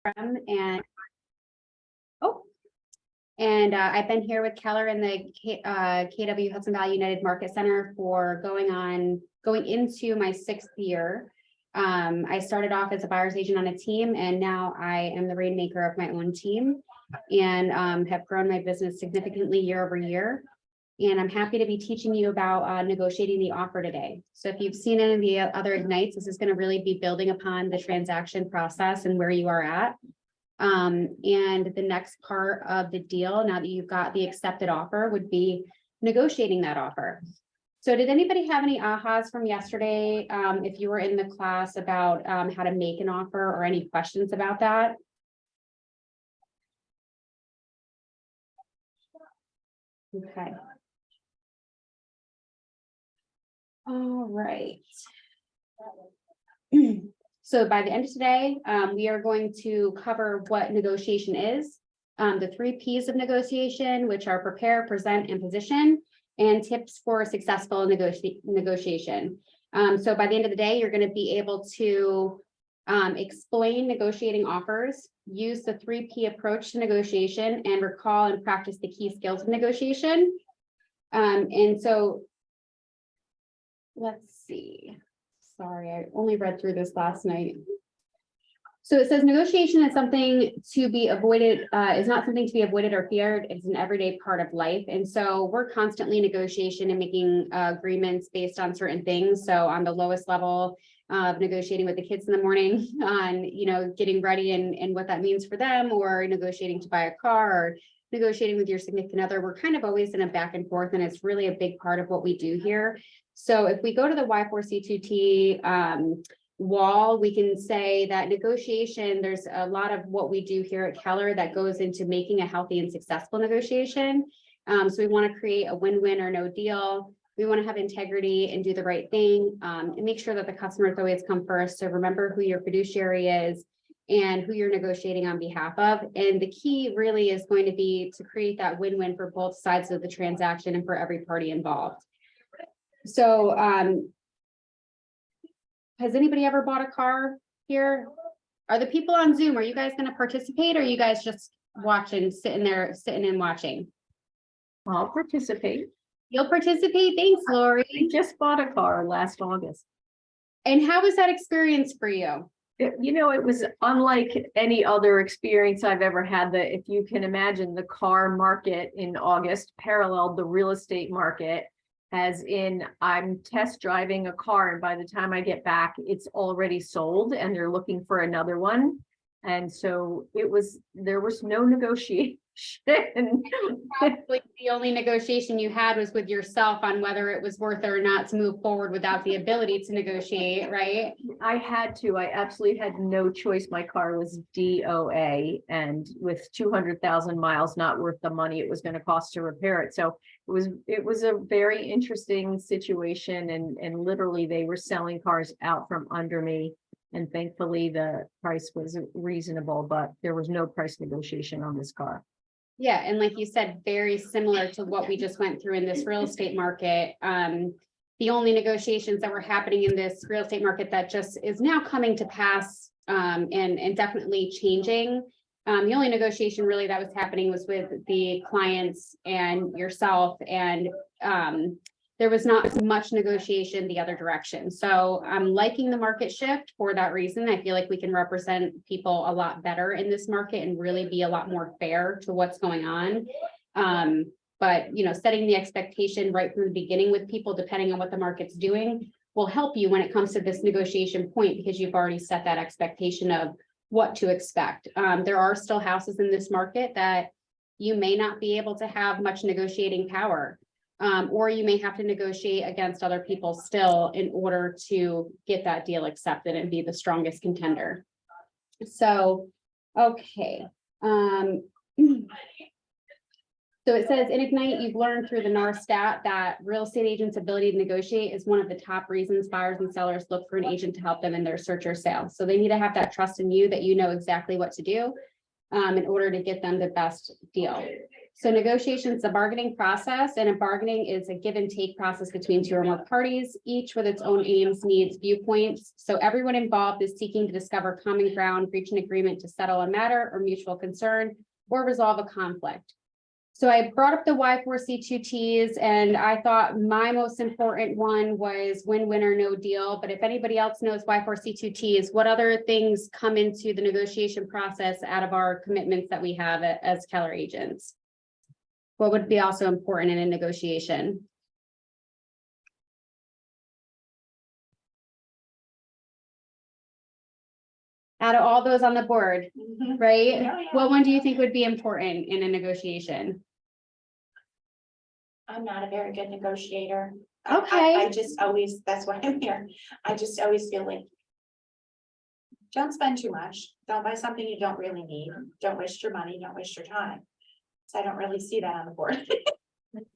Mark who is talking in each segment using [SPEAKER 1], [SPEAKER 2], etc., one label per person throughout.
[SPEAKER 1] Brehm, and I've been here with Keller in the KW Hudson Valley United Market Center for going into my 6th year. I started off as a buyer's agent on a team, and now I am the rainmaker of my own team, and have grown my business significantly year over year. And I'm happy to be teaching you about negotiating the offer today. So if you've seen any of the other Ignites, this is going to really be building upon the transaction process and where you are at. And the next part of the deal, now that you've got the accepted offer, would be negotiating that offer. So did anybody have any ahas from yesterday? If you were in the class about how to make an offer, or any questions about that? Okay. All right. So by the end of today, we are going to cover what negotiation is, the 3 P's of negotiation, which are prepare, present, and position, and tips for successful negotiation. So by the end of the day, you're going to be able to explain negotiating offers, use the 3P approach to negotiation, and recall and practice the key skills of negotiation. And so let's see. Sorry, I only read through this last night. So it says negotiation is something to be avoided, is not something to be avoided or feared. It's an everyday part of life. And so we're constantly in negotiation and making agreements based on certain things. So on the lowest level of negotiating with the kids in the morning on, getting ready and what that means for them, or negotiating to buy a car, or negotiating with your significant other, we're kind of always in a back and forth, and it's really a big part of what we do here. So if we go to the Y4C2T wall, we can say that negotiation, there's a lot of what we do here at Keller that goes into making a healthy and successful negotiation. So we want to create a win-win or no deal. We want to have integrity and do the right thing, and make sure that the customers always come first. So remember who your fiduciary is and who you're negotiating on behalf of. And the key really is going to be to create that win-win for both sides of the transaction and for every party involved. So has anybody ever bought a car here? Are the people on Zoom, are you guys going to participate, or are you guys just watching, sitting and watching?
[SPEAKER 2] I'll participate.
[SPEAKER 1] You'll participate? Thanks, Lori.
[SPEAKER 2] I just bought a car last August.
[SPEAKER 1] And how was that experience for you?
[SPEAKER 2] It was unlike any other experience I've ever had. That, if you can imagine, the car market in August paralleled the real estate market, as in I'm test driving a car, and by the time I get back, it's already sold and they're looking for another one. And so there was no negotiation.
[SPEAKER 1] Probably the only negotiation you had was with yourself on whether it was worth it or not to move forward without the ability to negotiate, right?
[SPEAKER 2] I absolutely had no choice. My car was DOA, and with 200,000 miles, not worth the money it was going to cost to repair it. So it was a very interesting situation, and literally they were selling cars out from under me. And thankfully the price was reasonable, but there was no price negotiation on this car.
[SPEAKER 1] Yeah, and like you said, very similar to what we just went through in this real estate market. The only negotiations that were happening in this real estate market that just is now coming to pass, and definitely changing. The only negotiation really that was happening was with the clients and yourself, and there was not much negotiation the other direction. So I'm liking the market shift for that reason. I feel like we can represent people a lot better in this market and really be a lot more fair to what's going on. But setting the expectation right from the beginning with people, depending on what the market's doing, will help you when it comes to this negotiation point, because you've already set that expectation of what to expect. There are still houses in this market that you may not be able to have much negotiating power. Or you may have to negotiate against other people still in order to get that deal accepted and be the strongest contender. So, okay. So it says in Ignite, you've learned through the NAR stat that real estate agents' ability to negotiate is one of the top reasons buyers and sellers look for an agent to help them in their search or sale. So they need to have that trust in you that you know exactly what to do in order to get them the best deal. So negotiation is a bargaining process, and a bargaining is a give and take process between two or more parties, each with its own aims, needs, viewpoints. So everyone involved is seeking to discover common ground, reach an agreement to settle a matter or mutual concern, or resolve a conflict. So I brought up the Y4C2Ts, and I thought my most important one was win-win or no deal. But if anybody else knows Y4C2Ts, what other things come into the negotiation process out of our commitments that we have as Keller agents? What would be also important in a negotiation? Out of all those on the board, right?
[SPEAKER 3] Oh, yeah.
[SPEAKER 1] What one do you think would be important in a negotiation?
[SPEAKER 3] I'm not a very good negotiator.
[SPEAKER 1] Okay.
[SPEAKER 3] I just always, that's why I'm here. I just always feel like. Don't spend too much. Don't buy something you don't really need. Don't waste your money. Don't waste your time. So I don't really see that on the board.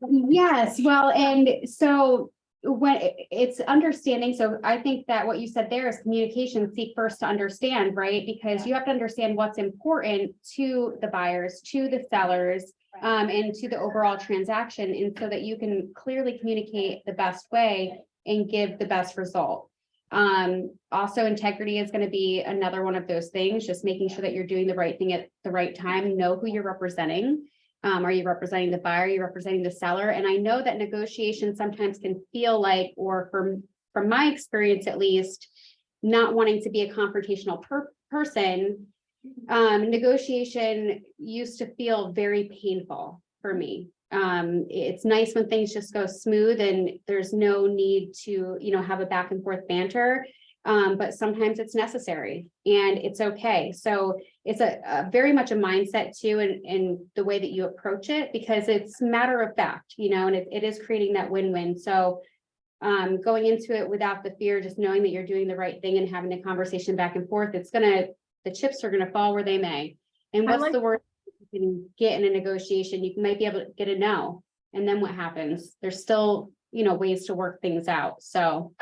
[SPEAKER 1] Yes, well, and so when it's understanding, so I think that what you said there is communication, seek first to understand, right? Because you have to understand what's important to the buyers, to the sellers, and to the overall transaction, and so that you can clearly communicate the best way and give the best result. Also integrity is going to be another one of those things, just making sure that you're doing the right thing at the right time, know who you're representing. Are you representing the buyer? Are you representing the seller? And I know that negotiation sometimes can feel like, or from my experience at least, not wanting to be a confrontational person, negotiation used to feel very painful for me. It's nice when things just go smooth and there's no need to, have a back and forth banter. But sometimes it's necessary and it's okay. So it's a very much a mindset too, in the way that you approach it, because it's matter of fact, and it is creating that win-win. So going into it without the fear, just knowing that you're doing the right thing and having a conversation back and forth, the chips are gonna fall where they may. And what's the worst you can get in a negotiation? You might be able to get a no. And then what happens? There's still, ways to work things out. So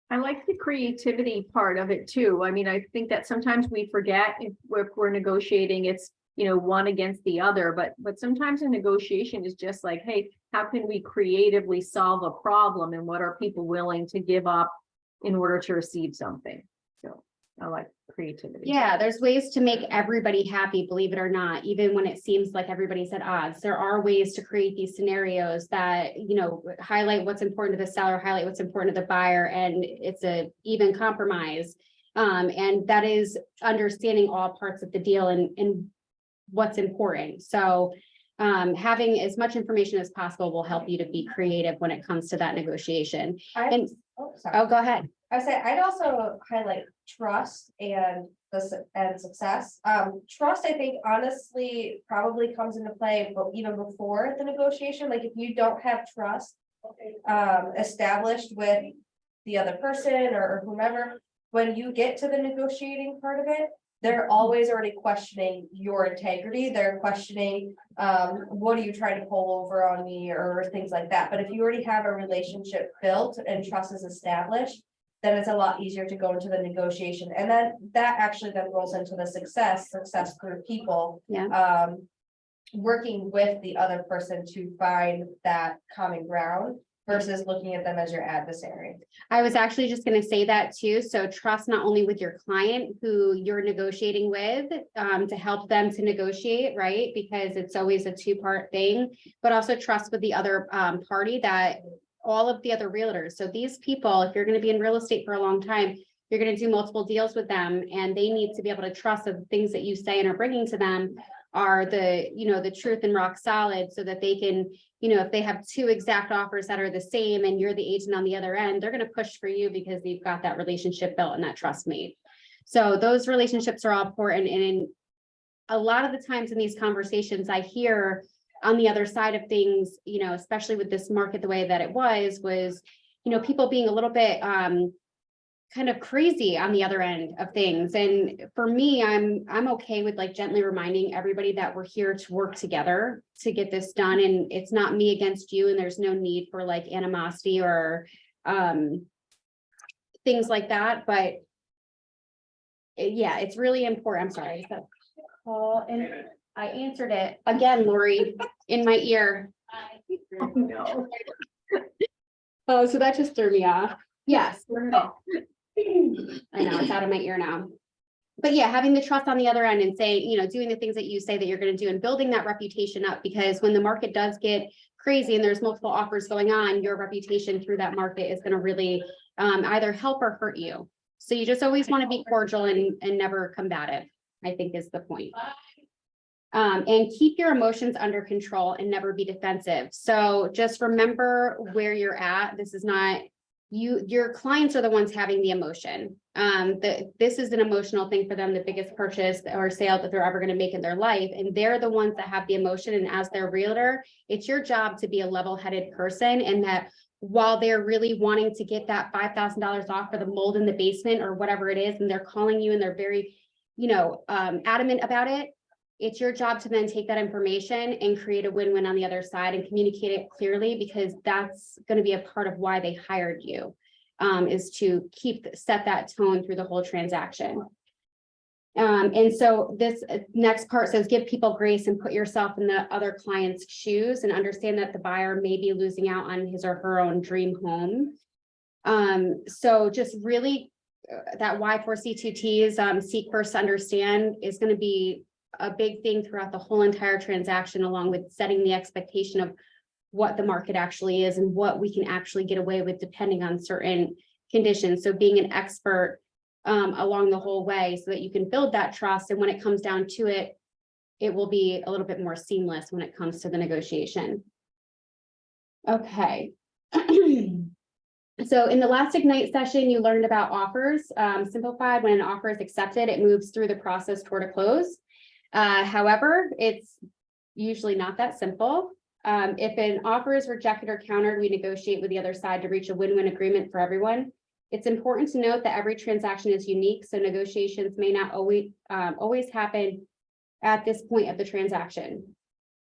[SPEAKER 2] I like the creativity part of it too. I mean, I think that sometimes we forget if we're negotiating, it's, one against the other, but sometimes a negotiation is just like, hey, how can we creatively solve a problem, and what are people willing to give up in order to receive something? So I like creativity.
[SPEAKER 1] yeah, there's ways to make everybody happy, believe it or not, even when it seems like everybody's at odds. There are ways to create these scenarios that, highlight what's important to the seller, highlight what's important to the buyer, and it's a even compromise. And that is understanding all parts of the deal and what's important. So having as much information as possible will help you to be creative when it comes to that negotiation. And
[SPEAKER 4] Sorry.
[SPEAKER 1] oh, go ahead.
[SPEAKER 4] I say I'd also highlight trust and success. Trust, I think, honestly, probably comes into play, but even before the negotiation, like if you don't have trust established with the other person or whomever, when you get to the negotiating part of it, they're always already questioning your integrity. They're questioning, what are you trying to pull over on me or things like that. But if you already have a relationship built and trust is established, then it's a lot easier to go into the negotiation. And then that actually then rolls into the success through people.
[SPEAKER 1] Yeah.
[SPEAKER 4] Working with the other person to find that common ground versus looking at them as your adversary.
[SPEAKER 1] I was actually just going to say that too. So trust not only with your client who you're negotiating with, to help them to negotiate, right? Because it's always a two-part thing, but also trust with the other party, that all of the other realtors. So these people, if you're going to be in real estate for a long time, you're going to do multiple deals with them, and they need to be able to trust that the things that you say and are bringing to them are the truth and rock solid, so that they can, if they have two exact offers that are the same and you're the agent on the other end, they're going to push for you because they've got that relationship built and that trust made. So those relationships are all important. And in a lot of the times in these conversations, I hear on the other side of things, especially with this market the way that it was, people being a little bit kind of crazy on the other end of things. And for me, I'm okay with like gently reminding everybody that we're here to work together to get this done. And it's not me against you, and there's no need for like animosity or things like that. But yeah, it's really important. I'm sorry. Is that call? And I answered it again, Lori, in my ear.
[SPEAKER 2] Oh, no.
[SPEAKER 1] Oh, so that just threw me off. Yes.
[SPEAKER 2] Oh,
[SPEAKER 1] I know, it's out of my ear now. But yeah, having the trust on the other end and saying, doing the things that you say that you're gonna do and building that reputation up, because when the market does get crazy and there's multiple offers going on, your reputation through that market is gonna really either help or hurt you. So you just always want to be cordial and never combative, I think is the point. And keep your emotions under control and never be defensive. So just remember where you're at. This is not you, your clients are the ones having the emotion. This is an emotional thing for them, the biggest purchase or sale that they're ever going to make in their life. And they're the ones that have the emotion. And as their realtor, it's your job to be a level-headed person, and that while they're really wanting to get that $5,000 off for the mold in the basement or whatever it is, and they're calling you and they're very, adamant about it, it's your job to then take that information and create a win-win on the other side and communicate it clearly, because that's going to be a part of why they hired you, is to set that tone through the whole transaction. And so this next part says, give people grace and put yourself in the other client's shoes and understand that the buyer may be losing out on his or her own dream home. So just really that Y4C2Ts, seek first, understand, is going to be a big thing throughout the whole entire transaction, along with setting the expectation of what the market actually is and what we can actually get away with depending on certain conditions. So being an expert along the whole way so that you can build that trust. And when it comes down to it, it will be a little bit more seamless when it comes to the negotiation. Okay. So in the last Ignite session, you learned about offers. Simplified, when an offer is accepted, it moves through the process toward a close. However, it's usually not that simple. If an offer is rejected or countered, we negotiate with the other side to reach a win-win agreement for everyone. It's important to note that every transaction is unique, so negotiations may not always happen at this point of the transaction.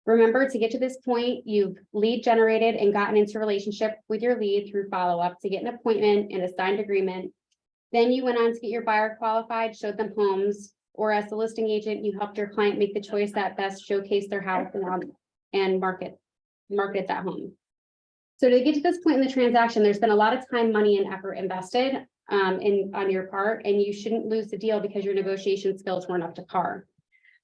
[SPEAKER 1] Remember, to get to this point, you've lead generated and gotten into relationship with your lead through follow-up to get an appointment and a signed agreement. Then you went on to get your buyer qualified, showed them homes, or as the listing agent, you helped your client make the choice that best showcase their house and market that home. So to get to this point in the transaction, there's been a lot of time, money, and effort invested on your part, and you shouldn't lose the deal because your negotiation skills weren't up to par.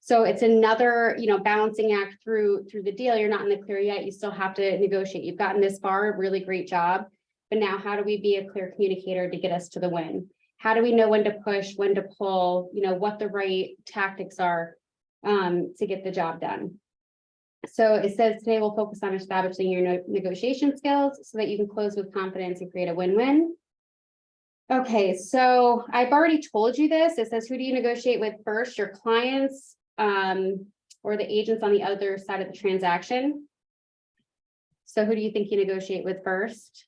[SPEAKER 1] So it's another, balancing act through the deal. You're not in the clear yet. You still have to negotiate. You've gotten this far, really great job. But now how do we be a clear communicator to get us to the win? How do we know when to push, when to pull, what the right tactics are to get the job done? So it says today we'll focus on establishing your negotiation skills so that you can close with confidence and create a win-win. Okay, so I've already told you this. It says, who do you negotiate with first? Your clients or the agents on the other side of the transaction. So who do you think you negotiate with first?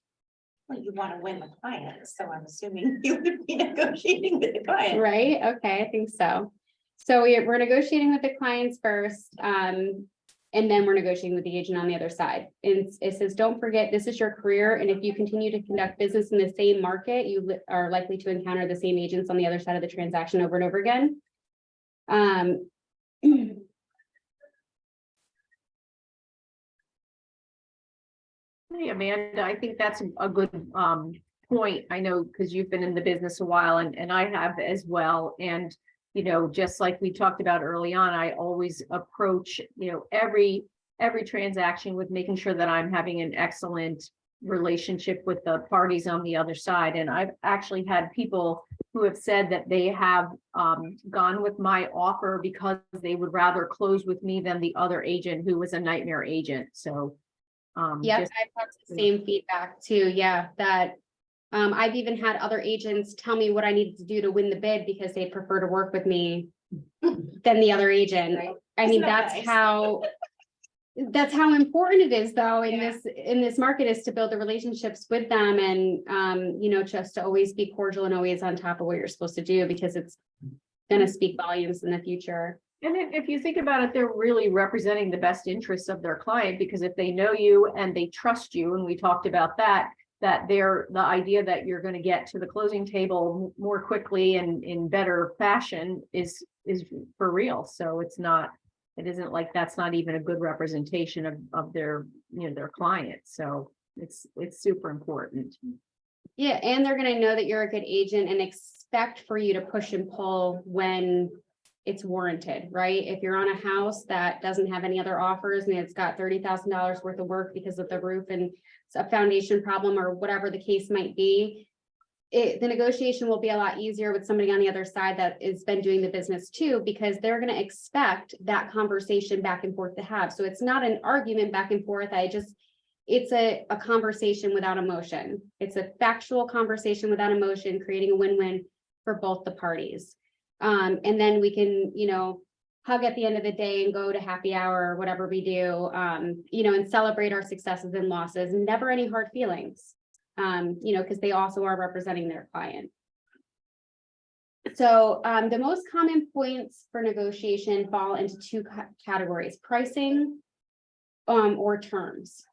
[SPEAKER 3] Well, you want to win the client, so I'm assuming you would be negotiating with the client.
[SPEAKER 1] Right, okay, I think so. So we're negotiating with the clients first, and then we're negotiating with the agent on the other side. And it says, don't forget, this is your career. And if you continue to conduct business in the same market, you are likely to encounter the same agents on the other side of the transaction over and over again.
[SPEAKER 2] Hey, Amanda, I think that's a good point. I know because you've been in the business a while and I have as well. And, just like we talked about early on, I always approach, every transaction with making sure that I'm having an excellent relationship with the parties on the other side. And I've actually had people who have said that they have gone with my offer because they would rather close with me than the other agent who was a nightmare agent. So
[SPEAKER 1] yeah, I've got the same feedback too. Yeah, that I've even had other agents tell me what I needed to do to win the bid because they prefer to work with me than the other agent.
[SPEAKER 3] Right.
[SPEAKER 1] I mean,
[SPEAKER 3] Isn't that nice?
[SPEAKER 1] that's how important it is though in this market, is to build the relationships with them and just to always be cordial and always on top of what you're supposed to do, because it's going to speak volumes in the future.
[SPEAKER 2] And if you think about it, they're really representing the best interests of their client, because if they know you and they trust you, and we talked about that the idea that you're going to get to the closing table more quickly and in better fashion is for real. So it's not it isn't like that's not even a good representation of their, their client. So it's super important.
[SPEAKER 1] Yeah, and they're gonna know that you're a good agent and expect for you to push and pull when it's warranted, right? If you're on a house that doesn't have any other offers and it's got $30,000 worth of work because of the roof and it's a foundation problem or whatever the case might be, the negotiation will be a lot easier with somebody on the other side that has been doing the business too, because they're gonna expect that conversation back and forth to have. So it's not an argument back and forth. It's a conversation without emotion. It's a factual conversation without emotion, creating a win-win for both the parties. And then we can, hug at the end of the day and go to happy hour or whatever we do, and celebrate our successes and losses, never any hard feelings. Because they also are representing their client. So the most common points for negotiation fall into two categories: pricing or terms.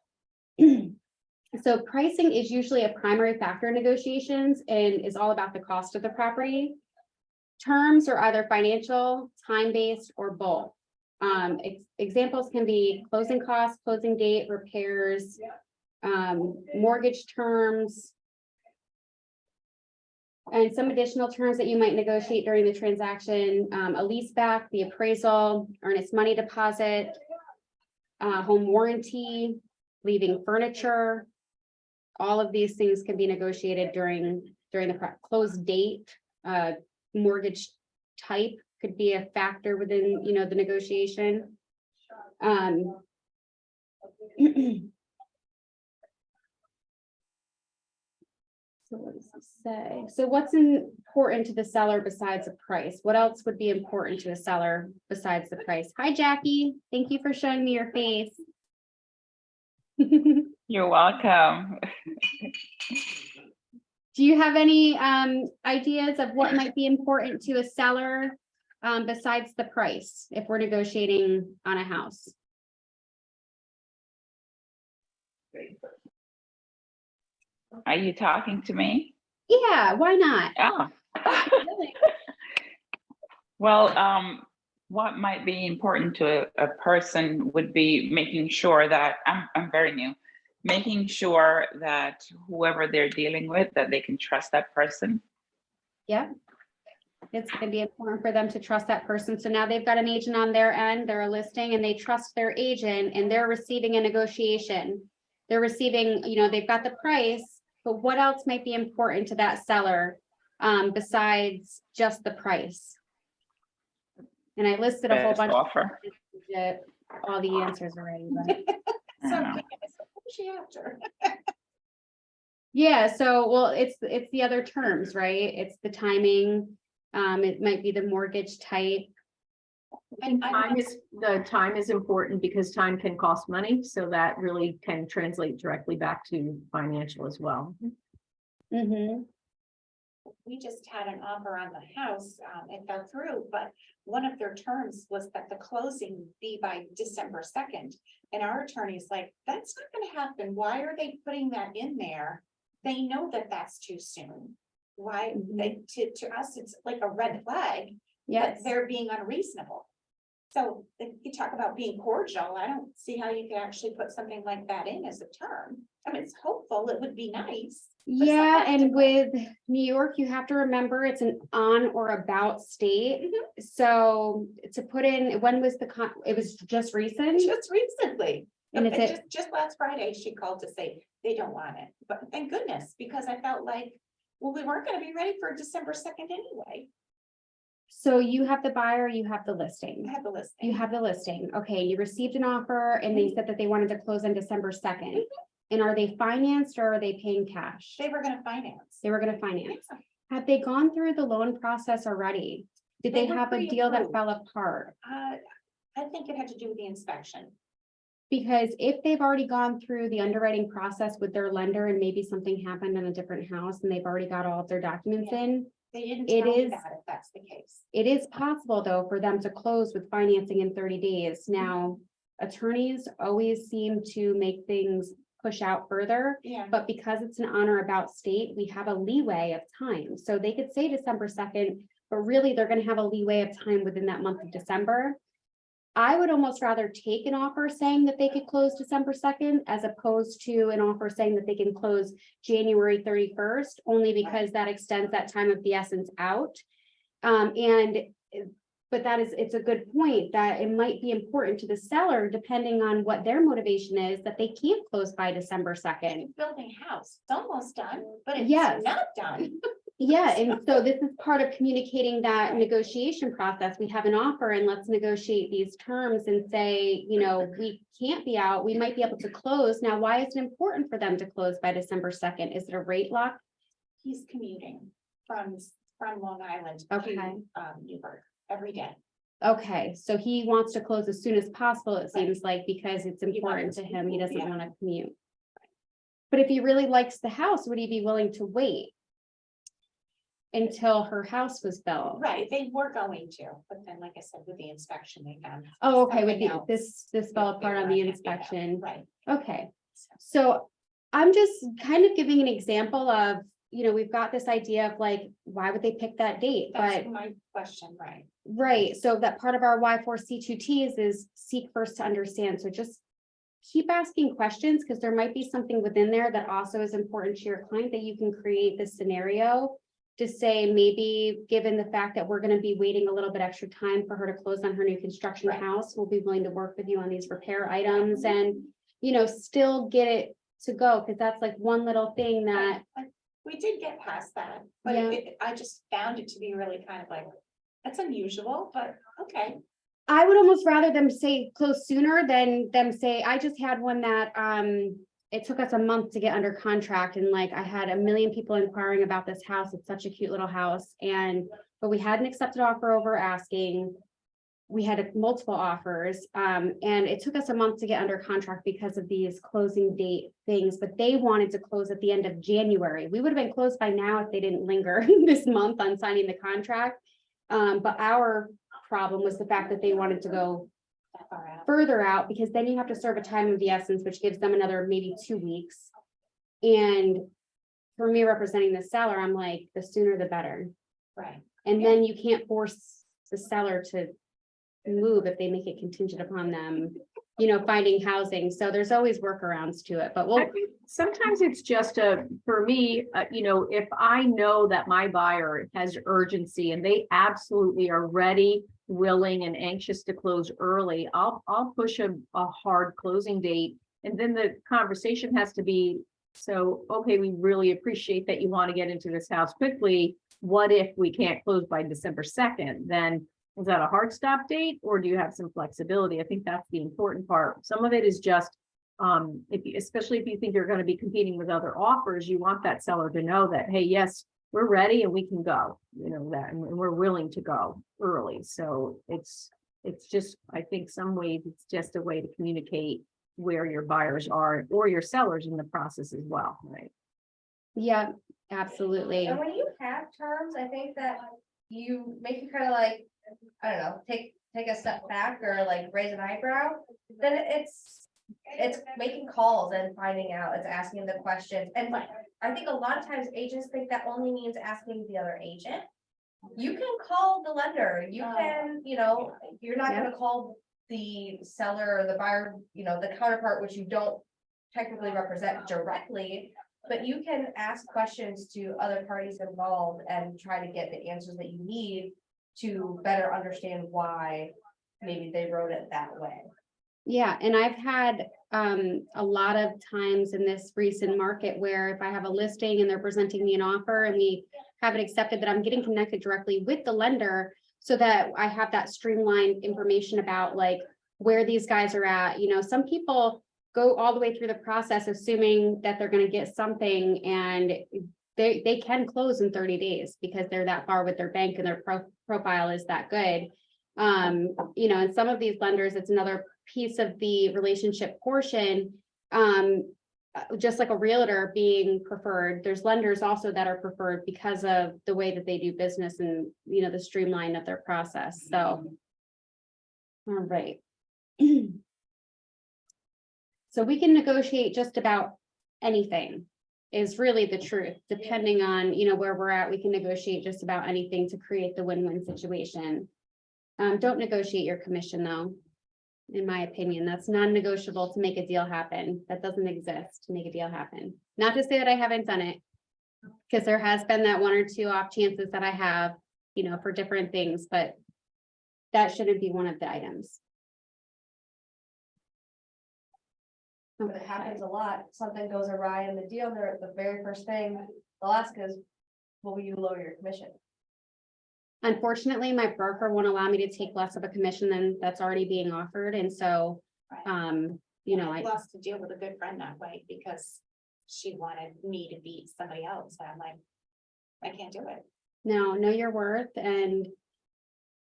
[SPEAKER 1] So pricing is usually a primary factor in negotiations and is all about the cost of the property. Terms are either financial, time-based, or both. Examples can be closing costs, closing date, repairs, mortgage terms, and some additional terms that you might negotiate during the transaction, a lease back, the appraisal, earnest money deposit, home warranty, leaving furniture. All of these things can be negotiated during the close date. Mortgage type could be a factor within, the negotiation. So what does this say? So what's important to the seller besides the price? What else would be important to a seller besides the price? Hi, Jackie. Thank you for showing me your face.
[SPEAKER 5] You're welcome.
[SPEAKER 1] Do you have any ideas of what might be important to a seller besides the price if we're negotiating on a house?
[SPEAKER 5] Are you talking to me?
[SPEAKER 1] Yeah, why not?
[SPEAKER 5] Oh. Well, what might be important to a person would be making sure that I'm very new, making sure that whoever they're dealing with, that they can trust that person.
[SPEAKER 1] Yeah. It's going to be important for them to trust that person. So now they've got an agent on their end, they're a listing and they trust their agent and they're receiving a negotiation. They're receiving, they've got the price, but what else might be important to that seller besides just the price? And I listed a whole
[SPEAKER 5] Best
[SPEAKER 1] bunch
[SPEAKER 5] offer.
[SPEAKER 1] of all the answers already. But
[SPEAKER 5] I
[SPEAKER 3] So,
[SPEAKER 5] don't know.
[SPEAKER 3] who's she after?
[SPEAKER 1] yeah, so well, it's the other terms, right? It's the timing. It might be the mortgage type.
[SPEAKER 3] And
[SPEAKER 2] The time is important because time can cost money. So that really can translate directly back to financial as well.
[SPEAKER 1] Mm-hmm.
[SPEAKER 3] we just had an offer on the house, it fell through, but one of their terms was that the closing be by December 2nd. And our attorney's like, that's not gonna happen. Why are they putting that in there? They know that that's too soon. Why, to us, it's like a red flag, that
[SPEAKER 1] Yes.
[SPEAKER 3] they're being unreasonable. So if you talk about being cordial, I don't see how you could actually put something like that in as a term. I mean, it's hopeful, it would be nice.
[SPEAKER 1] Yeah,
[SPEAKER 3] sometimes
[SPEAKER 1] and
[SPEAKER 3] it-
[SPEAKER 1] with New York, you have to remember it's an on or about state. So to put in, when was it was just recent?
[SPEAKER 3] Just recently.
[SPEAKER 1] And is
[SPEAKER 3] And
[SPEAKER 1] it-
[SPEAKER 3] just last Friday, she called to say they don't want it, but thank goodness, because I felt like, well, we weren't gonna be ready for December 2nd anyway.
[SPEAKER 1] So you have the buyer, you have the listing.
[SPEAKER 3] I had the list.
[SPEAKER 1] You have the listing. Okay, you received an offer and they said that they wanted to close on December 2nd. And are they financed or are they paying cash?
[SPEAKER 3] They were gonna finance.
[SPEAKER 1] They were gonna finance. Have they gone through the loan process already? Did they
[SPEAKER 3] They were
[SPEAKER 1] have a deal that
[SPEAKER 3] pre-approved.
[SPEAKER 1] fell apart?
[SPEAKER 3] I think it had to do with the inspection.
[SPEAKER 1] Because if they've already gone through the underwriting process with their lender and maybe something happened in a different house and they've already got all of their documents in,
[SPEAKER 3] They didn't
[SPEAKER 1] It
[SPEAKER 3] tell me
[SPEAKER 1] is-
[SPEAKER 3] that if that's the case.
[SPEAKER 1] it is possible though for them to close with financing in 30 days. Now, attorneys always seem to make things push out further,
[SPEAKER 3] Yeah.
[SPEAKER 1] but because it's an on or about state, we have a leeway of time. So they could say December 2nd, but really they're gonna have a leeway of time within that month of December. I would almost rather take an offer saying that they could close December 2nd as opposed to an offer saying that they can close January 31st, only because that extends that time of the essence out. But it's a good point that it might be important to the seller, depending on what their motivation is, that they can't close by December 2nd.
[SPEAKER 3] Building a house, it's almost done, but
[SPEAKER 1] Yes.
[SPEAKER 3] it's not done.
[SPEAKER 1] Yeah, and so this is part of communicating that negotiation process. We have an offer and let's negotiate these terms and say, you know, we can't be out, we might be able to close. Now, why is it important for them to close by December 2nd? Is it a rate lock?
[SPEAKER 3] He's commuting from Long Island
[SPEAKER 1] Okay.
[SPEAKER 3] to Newburgh every day.
[SPEAKER 1] Okay, so he wants to close as soon as possible, it seems like, because it's
[SPEAKER 3] He
[SPEAKER 1] important
[SPEAKER 3] wants
[SPEAKER 1] to
[SPEAKER 3] to,
[SPEAKER 1] him. He doesn't
[SPEAKER 3] yeah.
[SPEAKER 1] want to commute. But if he really likes the house, would he be willing to wait until her house was built?
[SPEAKER 3] Right, they were going to, but then, like I said, with the inspection, they found.
[SPEAKER 1] Oh, okay, with
[SPEAKER 3] something
[SPEAKER 1] the,
[SPEAKER 3] else
[SPEAKER 1] this fell
[SPEAKER 3] that they
[SPEAKER 1] apart on
[SPEAKER 3] weren't
[SPEAKER 1] the
[SPEAKER 3] happy about.
[SPEAKER 1] inspection.
[SPEAKER 3] Right.
[SPEAKER 1] Okay, so I'm just kind of giving an example of, you know, we've got this idea of like, why would they pick that date?
[SPEAKER 3] That's
[SPEAKER 1] But,
[SPEAKER 3] my question, right?
[SPEAKER 1] right, so that part of our Y4C2Ts is seek first to understand. So just keep asking questions, because there might be something within there that also is important to your client, that you can create this scenario to say, maybe given the fact that we're going to be waiting a little bit extra time for her to close on her new construction
[SPEAKER 3] Right.
[SPEAKER 1] house, we'll be willing to work with you on these repair items and, you know, still get it to go, because that's like one little thing that,
[SPEAKER 3] We did get past that, but
[SPEAKER 1] Yeah.
[SPEAKER 3] I just found it to be really kind of like, that's unusual, but okay.
[SPEAKER 1] I would almost rather them say close sooner than them say, I just had one that, it took us a month to get under contract, and like, I had a million people inquiring about this house. It's such a cute little house, but we had an accepted offer over asking. We had multiple offers, and it took us a month to get under contract because of these closing date things, but they wanted to close at the end of January. We would have been closed by now if they didn't linger this month on signing the contract. But our problem was the fact that they wanted to go
[SPEAKER 3] That far out.
[SPEAKER 1] further out, because then you have to serve a time of the essence, which gives them another maybe 2 weeks. And for me representing the seller, I'm like, the sooner the better.
[SPEAKER 3] Right.
[SPEAKER 1] And then you can't force the seller to move if they make it contingent upon them, you know, finding housing. So there's always workarounds to it, but
[SPEAKER 2] I
[SPEAKER 1] we'll,
[SPEAKER 2] think sometimes it's just for me, you know, if I know that my buyer has urgency and they absolutely are ready, willing and anxious to close early, I'll push a hard closing date. And then the conversation has to be, so, okay, we really appreciate that you want to get into this house quickly. What if we can't close by December 2nd? Then is that a hard stop date, or do you have some flexibility? I think that's the important part. Some of it is just, especially if you think you're going to be competing with other offers, you want that seller to know that, hey, yes, we're ready and we can go, you know, that, and we're willing to go early. So it's just, I think some ways it's just a way to communicate where your buyers are or your sellers in the process as well, right?
[SPEAKER 1] yeah, absolutely.
[SPEAKER 4] And when you have terms, I think that you make it kind of like, I don't know, take a step back or like raise an eyebrow, then it's making calls and finding out, it's asking the questions. And I think a lot of times agents think that only means asking the other agent. You can call the lender, you can, you know, you're not gonna call the seller or the buyer, you know, the counterpart, which you don't technically represent directly, but you can ask questions to other parties involved and try to get the answers that you need to better understand why maybe they wrote it that way.
[SPEAKER 1] Yeah, and I've had a lot of times in this recent market where if I have a listing and they're presenting me an offer and we have it accepted, that I'm getting connected directly with the lender so that I have that streamlined information about like where these guys are at. You know, some people go all the way through the process assuming that they're going to get something, and they can close in 30 days because they're that far with their bank and their profile is that good. You know, and some of these lenders, it's another piece of the relationship portion. Just like a realtor being preferred, there's lenders also that are preferred because of the way that they do business and, you know, the streamline of their process. So, all right. So we can negotiate just about anything is really the truth, depending on, you know, where we're at. We can negotiate just about anything to create the win-win situation. Don't negotiate your commission though. in my opinion. That's non-negotiable to make a deal happen. That doesn't exist to make a deal happen. Not to say that I haven't done it, because there has been that one or two off chances that I have, you know, for different things, but that shouldn't be one of the items.
[SPEAKER 4] But it happens a lot. Something goes awry in the deal, they're the very first thing they'll ask is, will you lower your commission?
[SPEAKER 1] Unfortunately, my broker won't allow me to take less of a commission than that's already being offered, and so,
[SPEAKER 3] Right.
[SPEAKER 1] you know,
[SPEAKER 3] I
[SPEAKER 1] I,
[SPEAKER 3] lost a deal with a good friend that way because she wanted me to beat somebody else. And I'm like, I can't do it.
[SPEAKER 1] no, know your worth, and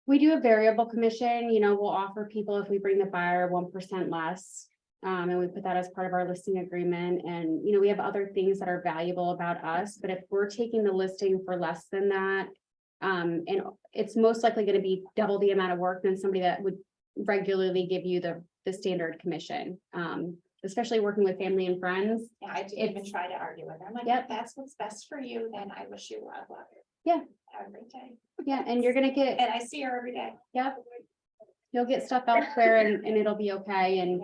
[SPEAKER 1] we do a variable commission, you know, we'll offer people if we bring the buyer 1% less. And we put that as part of our listing agreement, and, you know, we have other things that are valuable about us, but if we're taking the listing for less than that. And it's most likely gonna be double the amount of work than somebody that would regularly give you the standard commission. Especially working with family and friends.
[SPEAKER 3] Yeah, I didn't even try to argue with her. I'm like,
[SPEAKER 1] Yep.
[SPEAKER 3] if that's what's best for you, then I wish you luck.
[SPEAKER 1] Yeah.
[SPEAKER 3] Have a great day.
[SPEAKER 1] Yeah, and you're gonna get,
[SPEAKER 3] And I see her every day.
[SPEAKER 1] yep. You'll get stuff elsewhere and it'll be okay, and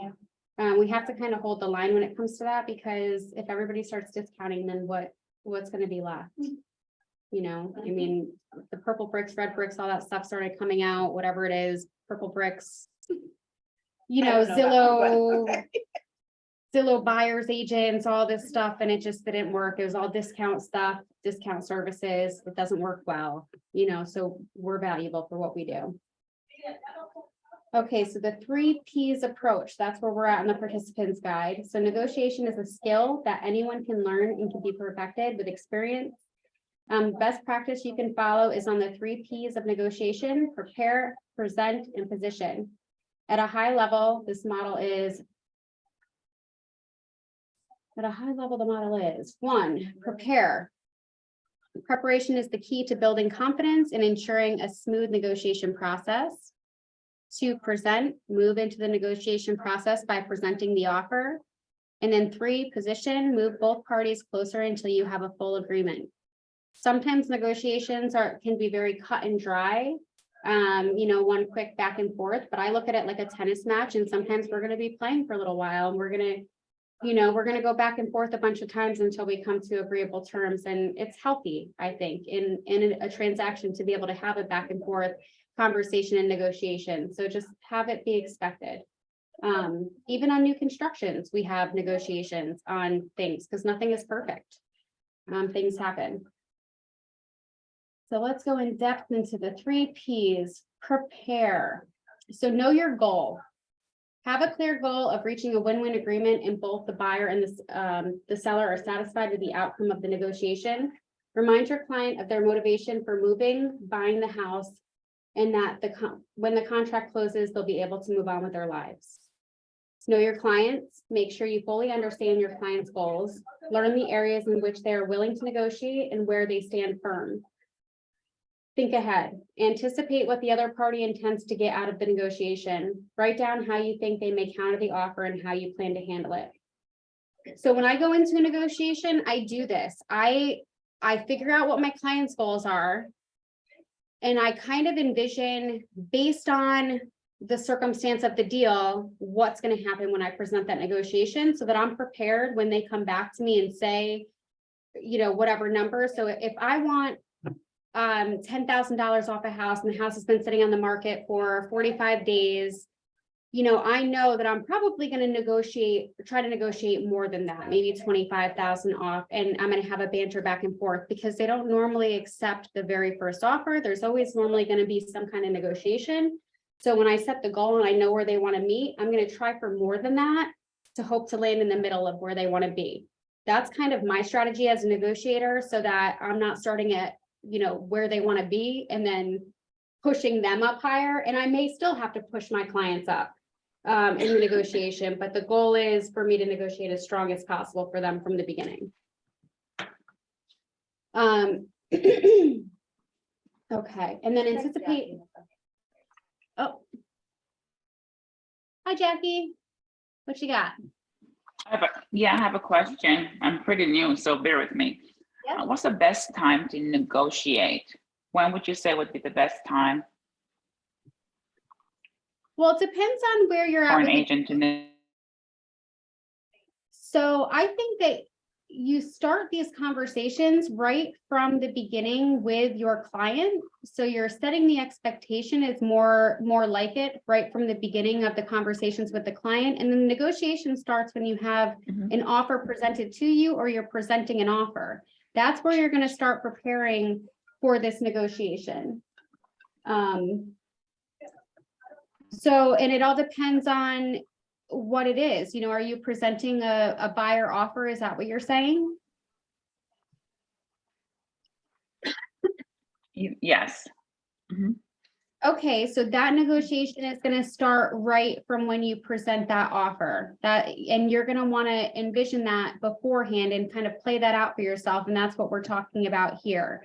[SPEAKER 1] we have to kind of hold the line when it comes to that, because if everybody starts discounting, then what's gonna be left? You know, I mean, the purple bricks, red bricks, all that stuff started coming out, whatever it is, purple bricks. You
[SPEAKER 3] I
[SPEAKER 1] know,
[SPEAKER 3] don't know that one, but
[SPEAKER 1] Zillow, Zillow buyers agents, all this stuff, and it just didn't work. It was all discount stuff, discount services. It doesn't work well, you know, so we're valuable for what we do. Okay, so the 3 Ps approach, that's where we're at in the participants guide. So negotiation is a skill that anyone can learn and can be perfected with experience. Best practice you can follow is on the 3 Ps of negotiation: prepare, present, and position. At a high level, this model is. At a high level, the model is 1, prepare. Preparation is the key to building confidence and ensuring a smooth negotiation process. 2, present, move into the negotiation process by presenting the offer. And then 3, position, move both parties closer until you have a full agreement. Sometimes negotiations can be very cut and dry. You know, one quick back and forth, but I look at it like a tennis match, and sometimes we're gonna be playing for a little while, and we're gonna go back and forth a bunch of times until we come to agreeable terms, and it's healthy, I think, in a transaction to be able to have a back and forth conversation and negotiation. So just have it be expected. Even on new constructions, we have negotiations on things because nothing is perfect. Things happen. So let's go in depth into the 3 Ps. Prepare. So know your goal. Have a clear goal of reaching a win-win agreement, and both the buyer and the seller are satisfied with the outcome of the negotiation. Remind your client of their motivation for moving, buying the house, and that when the contract closes, they'll be able to move on with their lives. Know your clients. Make sure you fully understand your client's goals. Learn the areas in which they are willing to negotiate and where they stand firm. Think ahead. Anticipate what the other party intends to get out of the negotiation. Write down how you think they may counter the offer and how you plan to handle it. So when I go into a negotiation, I do this. I figure out what my client's goals are. And I kind of envision, based on the circumstance of the deal, what's going to happen when I present that negotiation, so that I'm prepared when they come back to me and say, you know, whatever number. So if I want $10,000 off a house, and the house has been sitting on the market for 45 days, you know, I know that I'm probably going to try to negotiate more than that, maybe 25,000 off, and I'm going to have a banter back and forth, because they don't normally accept the very first offer. There's always normally going to be some kind of negotiation. So when I set the goal and I know where they want to meet, I'm going to try for more than that to hope to land in the middle of where they want to be. That's kind of my strategy as a negotiator, so that I'm not starting at, you know, where they want to be and then pushing them up higher. And I may still have to push my clients up in the negotiation, but the goal is for me to negotiate as strong as possible for them from the beginning. Okay, and then anticipate. Oh. Hi, Jackie. What you got?
[SPEAKER 5] I have a question. I'm pretty new, so bear with me.
[SPEAKER 1] Yep.
[SPEAKER 5] What's the best time to negotiate? When would you say would be the best time?
[SPEAKER 1] Well, it depends on where you're
[SPEAKER 5] for
[SPEAKER 1] at
[SPEAKER 5] an
[SPEAKER 1] with the.
[SPEAKER 5] agent to
[SPEAKER 1] So I think that you start these conversations right from the beginning with your client. So you're setting the expectation is more like it right from the beginning of the conversations with the client. And then the negotiation starts when you have
[SPEAKER 5] Mhm.
[SPEAKER 1] an offer presented to you or you're presenting an offer. That's where you're going to start preparing for this negotiation. So, and it all depends on what it is, are you presenting a buyer offer? Is that what you're saying?
[SPEAKER 5] Yes. Mhm.
[SPEAKER 1] Okay, so that negotiation is gonna start right from when you present that offer. And you're gonna wanna envision that beforehand and kind of play that out for yourself, and that's what we're talking about here.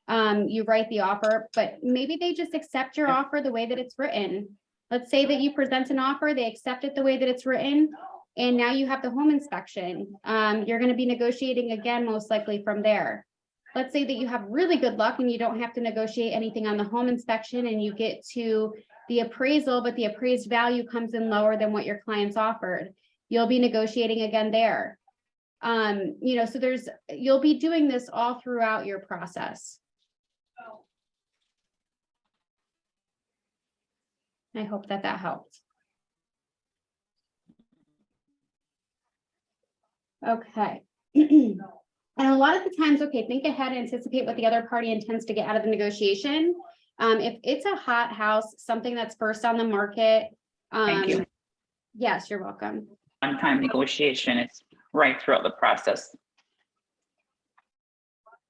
[SPEAKER 1] You write the offer, but maybe they just accept your offer the way that it's written. Let's say that you present an offer, they accept it the way that it's written, and now you have the home inspection. You're gonna be negotiating again, most likely from there. Let's say that you have really good luck and you don't have to negotiate anything on the home inspection and you get to the appraisal, but the appraised value comes in lower than what your client's offered. You'll be negotiating again there. So you'll be doing this all throughout your process. I hope that helped. Okay. And a lot of the times, okay, think ahead, anticipate what the other party intends to get out of the negotiation. If it's a hot house, something that's first on the market.
[SPEAKER 5] Thank you.
[SPEAKER 1] Yes, you're welcome.
[SPEAKER 5] One-time negotiation is right throughout the process.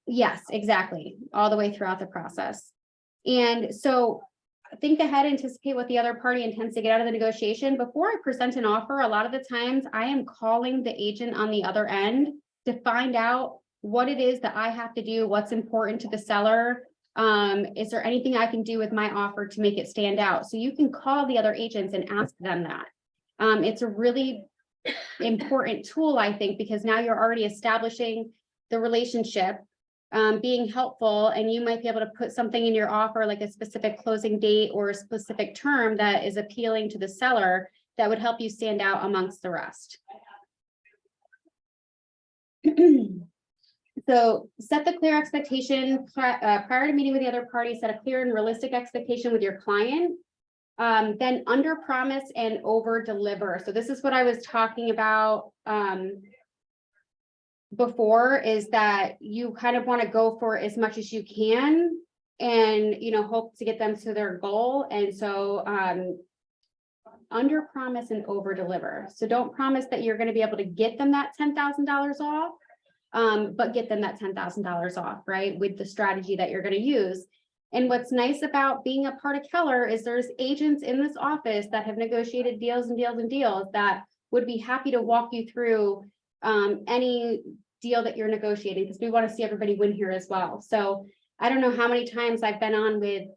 [SPEAKER 1] Yes, exactly. All the way throughout the process. And so think ahead, anticipate what the other party intends to get out of the negotiation. Before I present an offer, a lot of the times I am calling the agent on the other end to find out what it is that I have to do, what's important to the seller. Is there anything I can do with my offer to make it stand out? So you can call the other agents and ask them that. It's a really important tool, I think, because now you're already establishing the relationship, being helpful, and you might be able to put something in your offer, like a specific closing date or a specific term that is appealing to the seller that would help you stand out amongst the rest. So set the clear expectation prior to meeting with the other party, set a clear and realistic expectation with your client. Then under promise and over deliver. So this is what I was talking about before, is that you kind of want to go for as much as you can and, hope to get them to their goal. And so under promise and over deliver. So don't promise that you're going to be able to get them that $10,000 off. But get them that $10,000 off, right? With the strategy that you're going to use. And what's nice about being a part of Keller is there's agents in this office that have negotiated deals and deals and deals that would be happy to walk you through any deal that you're negotiating, because we want to see everybody win here as well. So I don't know how many times I've been on with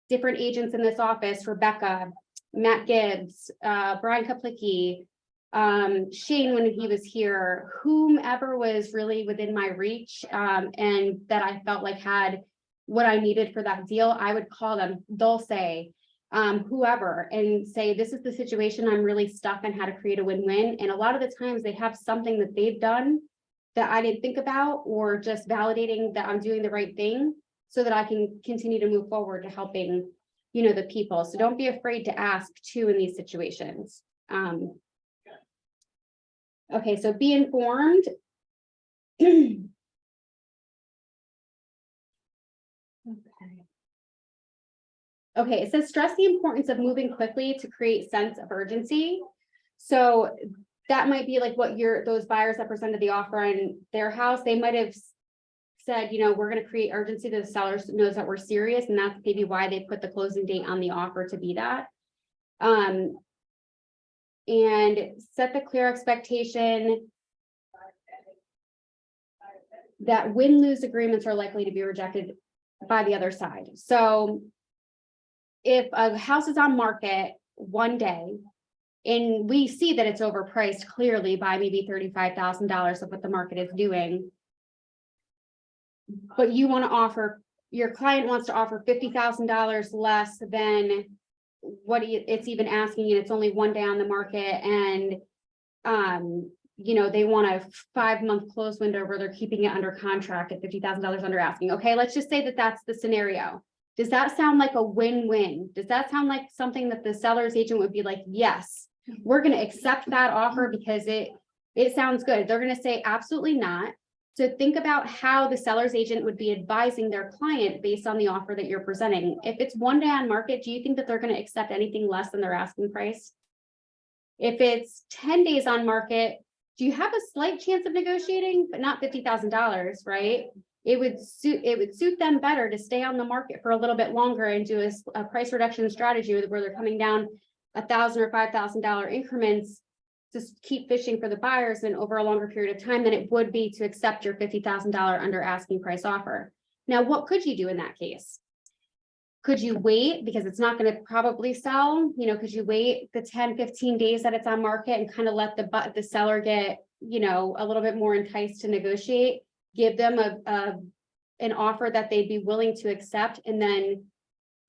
[SPEAKER 1] different agents in this office, Rebecca, Matt Gibbs, Brian Kaplicki, Shane when he was here, whomever was really within my reach, and that I felt like had what I needed for that deal, I would call them. They'll say, whoever, and say, this is the situation, I'm really stuck on how to create a win-win. And a lot of the times they have something that they've done that I didn't think about, or just validating that I'm doing the right thing so that I can continue to move forward to helping, the people. So don't be afraid to ask too in these situations. Okay, so be informed. Okay, it says stress the importance of moving quickly to create sense of urgency. So that might be like what those buyers that presented the offer on their house, they might have said, we're going to create urgency that the seller knows that we're serious, and that's maybe why they put the closing date on the offer to be that. And set the clear expectation that win-lose agreements are likely to be rejected by the other side. So if a house is on market one day and we see that it's overpriced clearly by maybe $35,000 of what the market is doing, but your client wants to offer $50,000 less than it's even asking, and it's only one day on the market, and you know, they want a 5-month close window where they're keeping it under contract at $50,000 under asking. Okay, let's just say that that's the scenario. Does that sound like a win-win? Does that sound like something that the seller's agent would be like, yes, we're gonna accept that offer because it sounds good? They're gonna say absolutely not. So think about how the seller's agent would be advising their client based on the offer that you're presenting. If it's one day on market, do you think that they're gonna accept anything less than their asking price? If it's 10 days on market, do you have a slight chance of negotiating, but not $50,000, right? It would suit them better to stay on the market for a little bit longer and do a price reduction strategy where they're coming down $1,000 or $5,000 increments to keep fishing for the buyers and over a longer period of time than it would be to accept your $50,000 under asking price offer. Now, what could you do in that case? Could you wait because it's not going to probably sell? You know, could you wait the 10, 15 days that it's on market and kind of let the seller get, you know, a little bit more enticed to negotiate, give them an offer that they'd be willing to accept, and then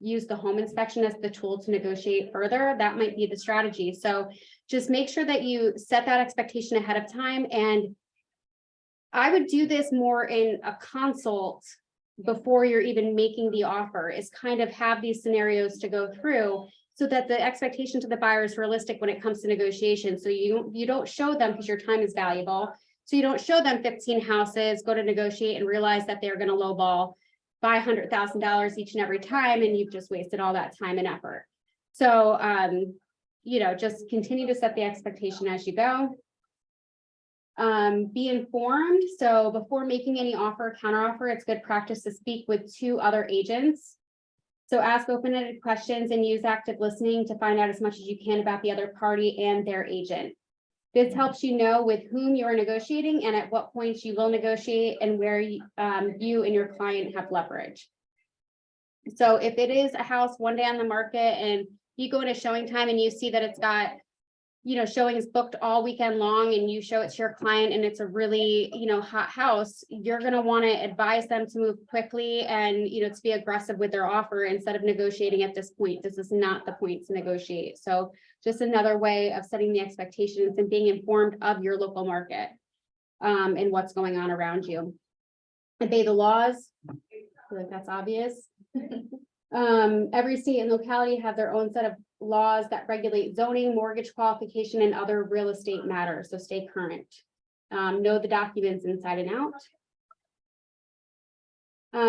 [SPEAKER 1] use the home inspection as the tool to negotiate further? That might be the strategy. So just make sure that you set that expectation ahead of time. And I would do this more in a consult before you're even making the offer, is kind of have these scenarios to go through so that the expectation to the buyer is realistic when it comes to negotiation. So you don't show them, because your time is valuable. So you don't show them 15 houses, go to negotiate and realize that they're going to lowball by $100,000 each and every time, and you've just wasted all that time and effort. So, you know, just continue to set the expectation as you go. Be informed. So before making any offer, counteroffer, it's good practice to speak with 2 other agents. So ask open-ended questions and use active listening to find out as much as you can about the other party and their agent. This helps you know with whom you are negotiating and at what points you will negotiate and where you and your client have leverage. So if it is a house one day on the market and you go into showing time and you see that it's got, you know, showing is booked all weekend long, and you show it to your client and it's a really, you know, hot house, you're going to want to advise them to move quickly and, you know, to be aggressive with their offer instead of negotiating at this point. This is not the point to negotiate. So just another way of setting the expectations and being informed of your local market and what's going on around you. Obey the laws. I feel like that's obvious. Every state and locality have their own set of laws that regulate zoning, mortgage qualification, and other real estate matters. So stay current. Know the documents inside and out.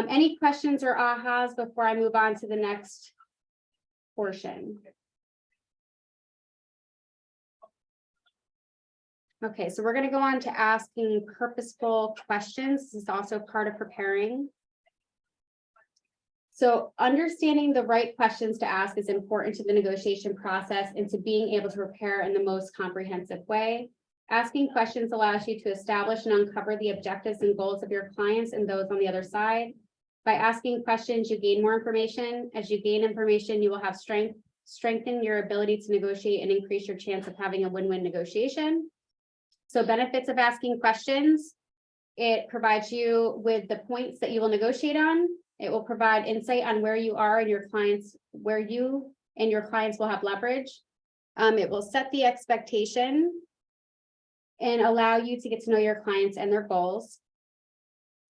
[SPEAKER 1] Any questions or ahas before I move on to the next portion? Okay, so we're going to go on to asking purposeful questions. This is also part of preparing. So understanding the right questions to ask is important to the negotiation process and to being able to prepare in the most comprehensive way. Asking questions allows you to establish and uncover the objectives and goals of your clients and those on the other side. By asking questions, you gain more information. As you gain information, you will have strengthen your ability to negotiate and increase your chance of having a win-win negotiation. So benefits of asking questions: it provides you with the points that you will negotiate on. It will provide insight on where you are and your clients, where you and your clients will have leverage. It will set the expectation and allow you to get to know your clients and their goals,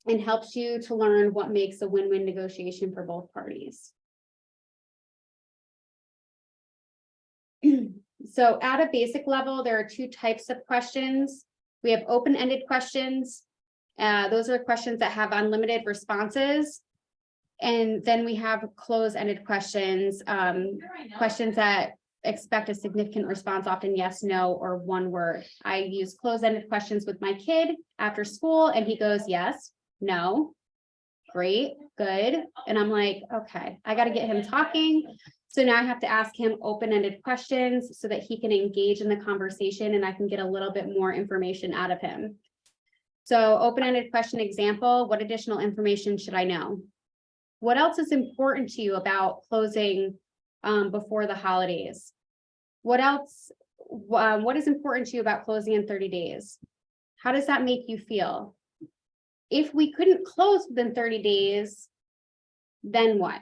[SPEAKER 1] and helps you to learn what makes a win-win negotiation for both parties. So at a basic level, there are 2 types of questions. We have open-ended questions. Those are questions that have unlimited responses. And then we have close-ended questions, questions that expect a significant response, often yes, no, or one word. I use close-ended questions with my kid after school, and he goes, yes, no, great, good. And I'm like, okay, I got to get him talking. So now I have to ask him open-ended questions so that he can engage in the conversation and I can get a little bit more information out of him. So open-ended question example: what additional information should I know? What else is important to you about closing before the holidays? What else? What is important to you about closing in 30 days? How does that make you feel? If we couldn't close within 30 days, then what?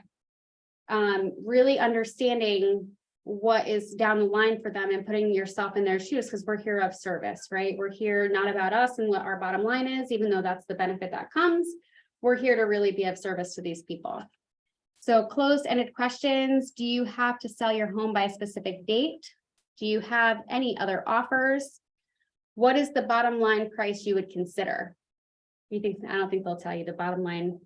[SPEAKER 1] Really understanding what is down the line for them and putting yourself in their shoes, because we're here of service, right? We're here not about us and what our bottom line is, even though that's the benefit that comes. We're here to really be of service to these people. So closed-ended questions. Do you have to sell your home by a specific date? Do you have any other offers? What is the bottom line price you would consider? You think, I don't think they'll tell you the bottom line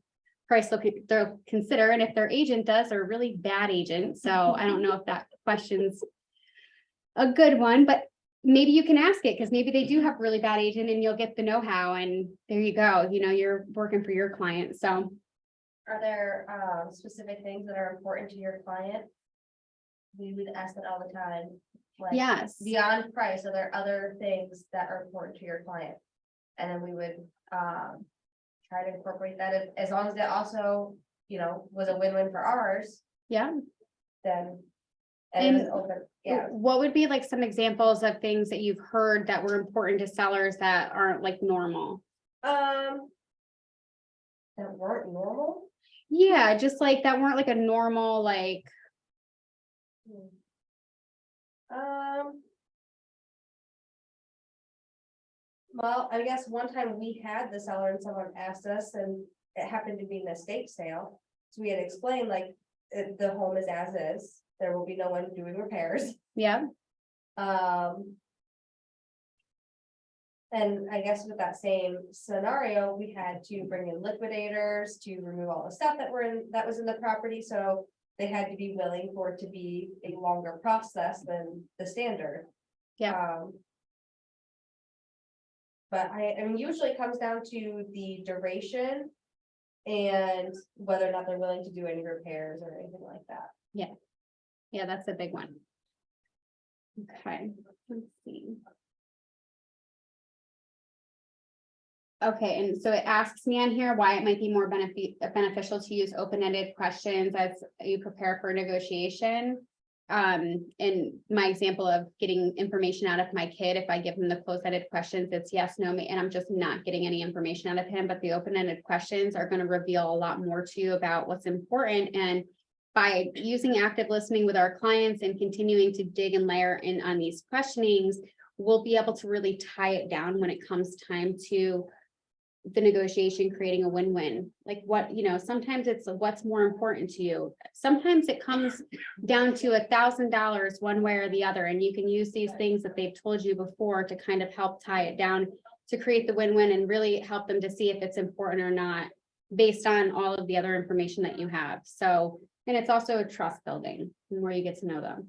[SPEAKER 1] price they'll consider, and if their agent does, they're a really bad agent. So I don't know if that question's a good one, but maybe you can ask it, because maybe they do have a really bad agent and you'll get the know-how, and there you go. You know, you're working for your client. So
[SPEAKER 4] Are there specific things that are important to your client? We would ask that all the time. Like,
[SPEAKER 1] yes,
[SPEAKER 4] beyond price, are there other things that are important to your client? And then we would try to incorporate that as long as it also, you know, was a win-win for ours,
[SPEAKER 1] yeah.
[SPEAKER 4] then.
[SPEAKER 1] And
[SPEAKER 4] it was open, yeah.
[SPEAKER 1] What would be like some examples of things that you've heard that were important to sellers that aren't like normal?
[SPEAKER 4] That weren't normal.
[SPEAKER 1] Yeah, just like that weren't like a normal, like,
[SPEAKER 4] Well, I guess one time we had the seller and someone asked us, and it happened to be an estate sale. So we had explained like, the home is as is, there will be no one doing repairs.
[SPEAKER 1] yeah,
[SPEAKER 4] And I guess with that same scenario, we had to bring in liquidators to remove all the stuff that was in the property, so they had to be willing for it to be a longer process than the standard.
[SPEAKER 1] Yeah.
[SPEAKER 4] But I mean, usually it comes down to the duration and whether or not they're willing to do any repairs or anything like that.
[SPEAKER 1] yeah, that's a big one. Okay, let's see. Okay, and so it asks me on here why it might be more beneficial to use open-ended questions as you prepare for negotiation. And my example of getting information out of my kid, if I give him the closed-ended questions, it's yes, no, and I'm just not getting any information out of him, but the open-ended questions are going to reveal a lot more to you about what's important. And by using active listening with our clients and continuing to dig and layer in on these questionings, we'll be able to really tie it down when it comes time to the negotiation, creating a win-win. Like what, you know, sometimes it's what's more important to you. Sometimes it comes down to $1,000 one way or the other. And you can use these things that they've told you before to kind of help tie it down to create the win-win and really help them to see if it's important or not based on all of the other information that you have. So, and it's also a trust building where you get to know them.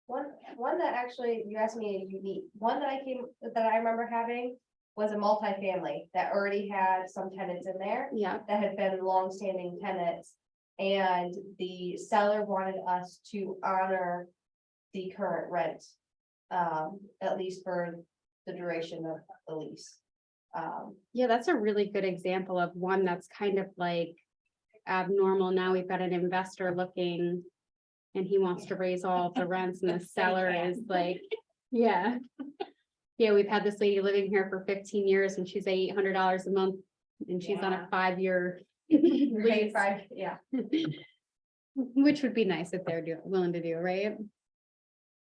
[SPEAKER 4] One that actually, you asked me a unique, one that I remember having was a multifamily that already had some tenants in there
[SPEAKER 1] Yeah,
[SPEAKER 4] that had been longstanding tenants. And the seller wanted us to honor the current rent, at least for the duration of the lease.
[SPEAKER 1] yeah, that's a really good example of one that's kind of like abnormal. Now we've got an investor looking and he wants to raise all of the rents and the seller is like, yeah. Yeah, we've had this lady living here for 15 years and she's $800 a month and she's on a 5-year lease.
[SPEAKER 4] Yeah.
[SPEAKER 1] Which would be nice if they're willing to do, right?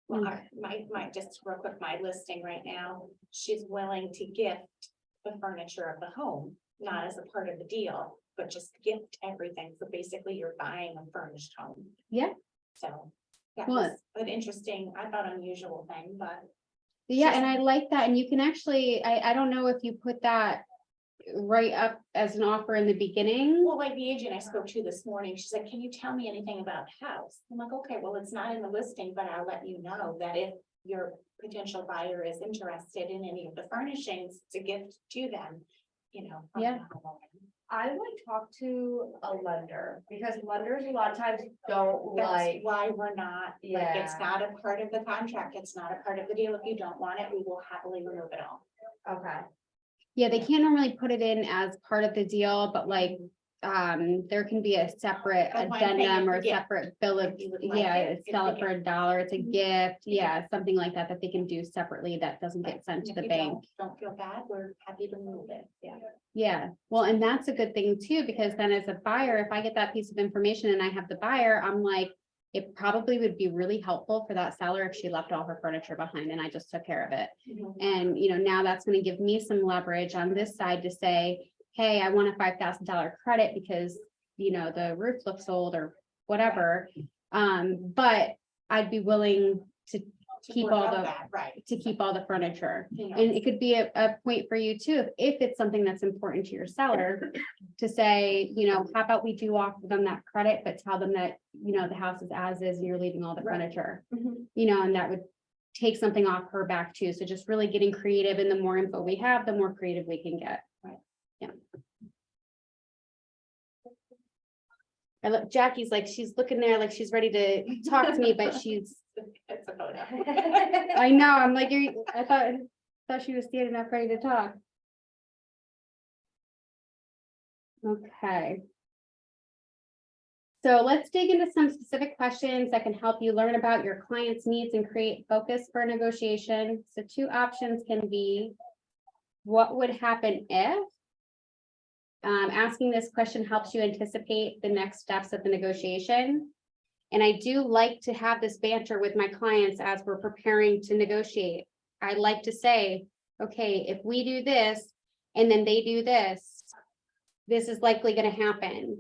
[SPEAKER 3] Well, my just real quick, my listing right now, she's willing to gift the furniture of the home, not as a part of the deal, but just gift everything. So basically you're buying a furnished home.
[SPEAKER 1] Yeah.
[SPEAKER 3] So that
[SPEAKER 1] Well,
[SPEAKER 3] was an interesting, I thought unusual thing, but
[SPEAKER 1] Yeah, and I like that. And you can actually, I don't know if you put that right up as an offer in the beginning.
[SPEAKER 3] well, like the agent I spoke to this morning, she's like, can you tell me anything about the house? I'm like, okay, well, it's not in the listing, but I'll let you know that if your potential buyer is interested in any of the furnishings to gift to them, you know. from
[SPEAKER 1] Yeah.
[SPEAKER 3] the homeowner.
[SPEAKER 4] I would talk to a lender because lenders a lot of times don't
[SPEAKER 3] That's
[SPEAKER 4] like,
[SPEAKER 3] why we're not, like, it's
[SPEAKER 4] Yeah.
[SPEAKER 3] not a part of the contract, it's not a part of the deal. If you don't want it, we will happily remove it all.
[SPEAKER 4] okay.
[SPEAKER 1] Yeah, they can't normally put it in as part of the deal, but like, there can be a separate
[SPEAKER 3] But one thing
[SPEAKER 1] addendum
[SPEAKER 3] is
[SPEAKER 1] or
[SPEAKER 3] the
[SPEAKER 1] a
[SPEAKER 3] gift.
[SPEAKER 1] separate bill of,
[SPEAKER 3] If you would like
[SPEAKER 1] yeah,
[SPEAKER 3] it, it's
[SPEAKER 1] sell
[SPEAKER 3] a
[SPEAKER 1] it for
[SPEAKER 3] gift.
[SPEAKER 1] $1, it's a gift,
[SPEAKER 3] Yeah.
[SPEAKER 1] yeah, something like that, that they can do separately that doesn't get sent to
[SPEAKER 3] If
[SPEAKER 1] the
[SPEAKER 3] you
[SPEAKER 1] bank.
[SPEAKER 3] Don't feel bad, we're happy to remove it, yeah.
[SPEAKER 1] Yeah, well, and that's a good thing too, because then as a buyer, if I get that piece of information and I have the buyer, I'm like, it probably would be really helpful for that seller if she left all her furniture behind and I just took care of it. And, now that's gonna give me some leverage on this side to say, hey, I want a $5,000 credit because, the roof looks old or whatever. But I'd be willing to
[SPEAKER 3] To
[SPEAKER 1] keep
[SPEAKER 3] work
[SPEAKER 1] all
[SPEAKER 3] out
[SPEAKER 1] the,
[SPEAKER 3] that, right,
[SPEAKER 1] to keep all the furniture.
[SPEAKER 3] you know,
[SPEAKER 1] And it could be a point for you too, if it's something that's important to your seller, to say, how about we do offer them that credit, but tell them that, the house is as is, and you're leaving all the
[SPEAKER 4] Right.
[SPEAKER 1] furniture.
[SPEAKER 4] Mhm.
[SPEAKER 1] And that would take something off her back too. So just really getting creative, and the more info we have, the more creative we can get.
[SPEAKER 3] Right.
[SPEAKER 1] Yeah. I look, Jackie's like, she's looking there like she's ready to talk to me, but she's,
[SPEAKER 3] it's a photo.
[SPEAKER 1] I know, I'm like, I thought she was standing up ready to talk. Okay. So let's dig into some specific questions that can help you learn about your client's needs and create focus for negotiation. So 2 options can be, what would happen if? Asking this question helps you anticipate the next steps of the negotiation. And I do like to have this banter with my clients as we're preparing to negotiate. I like to say, okay, if we do this and then they do this, this is likely going to happen.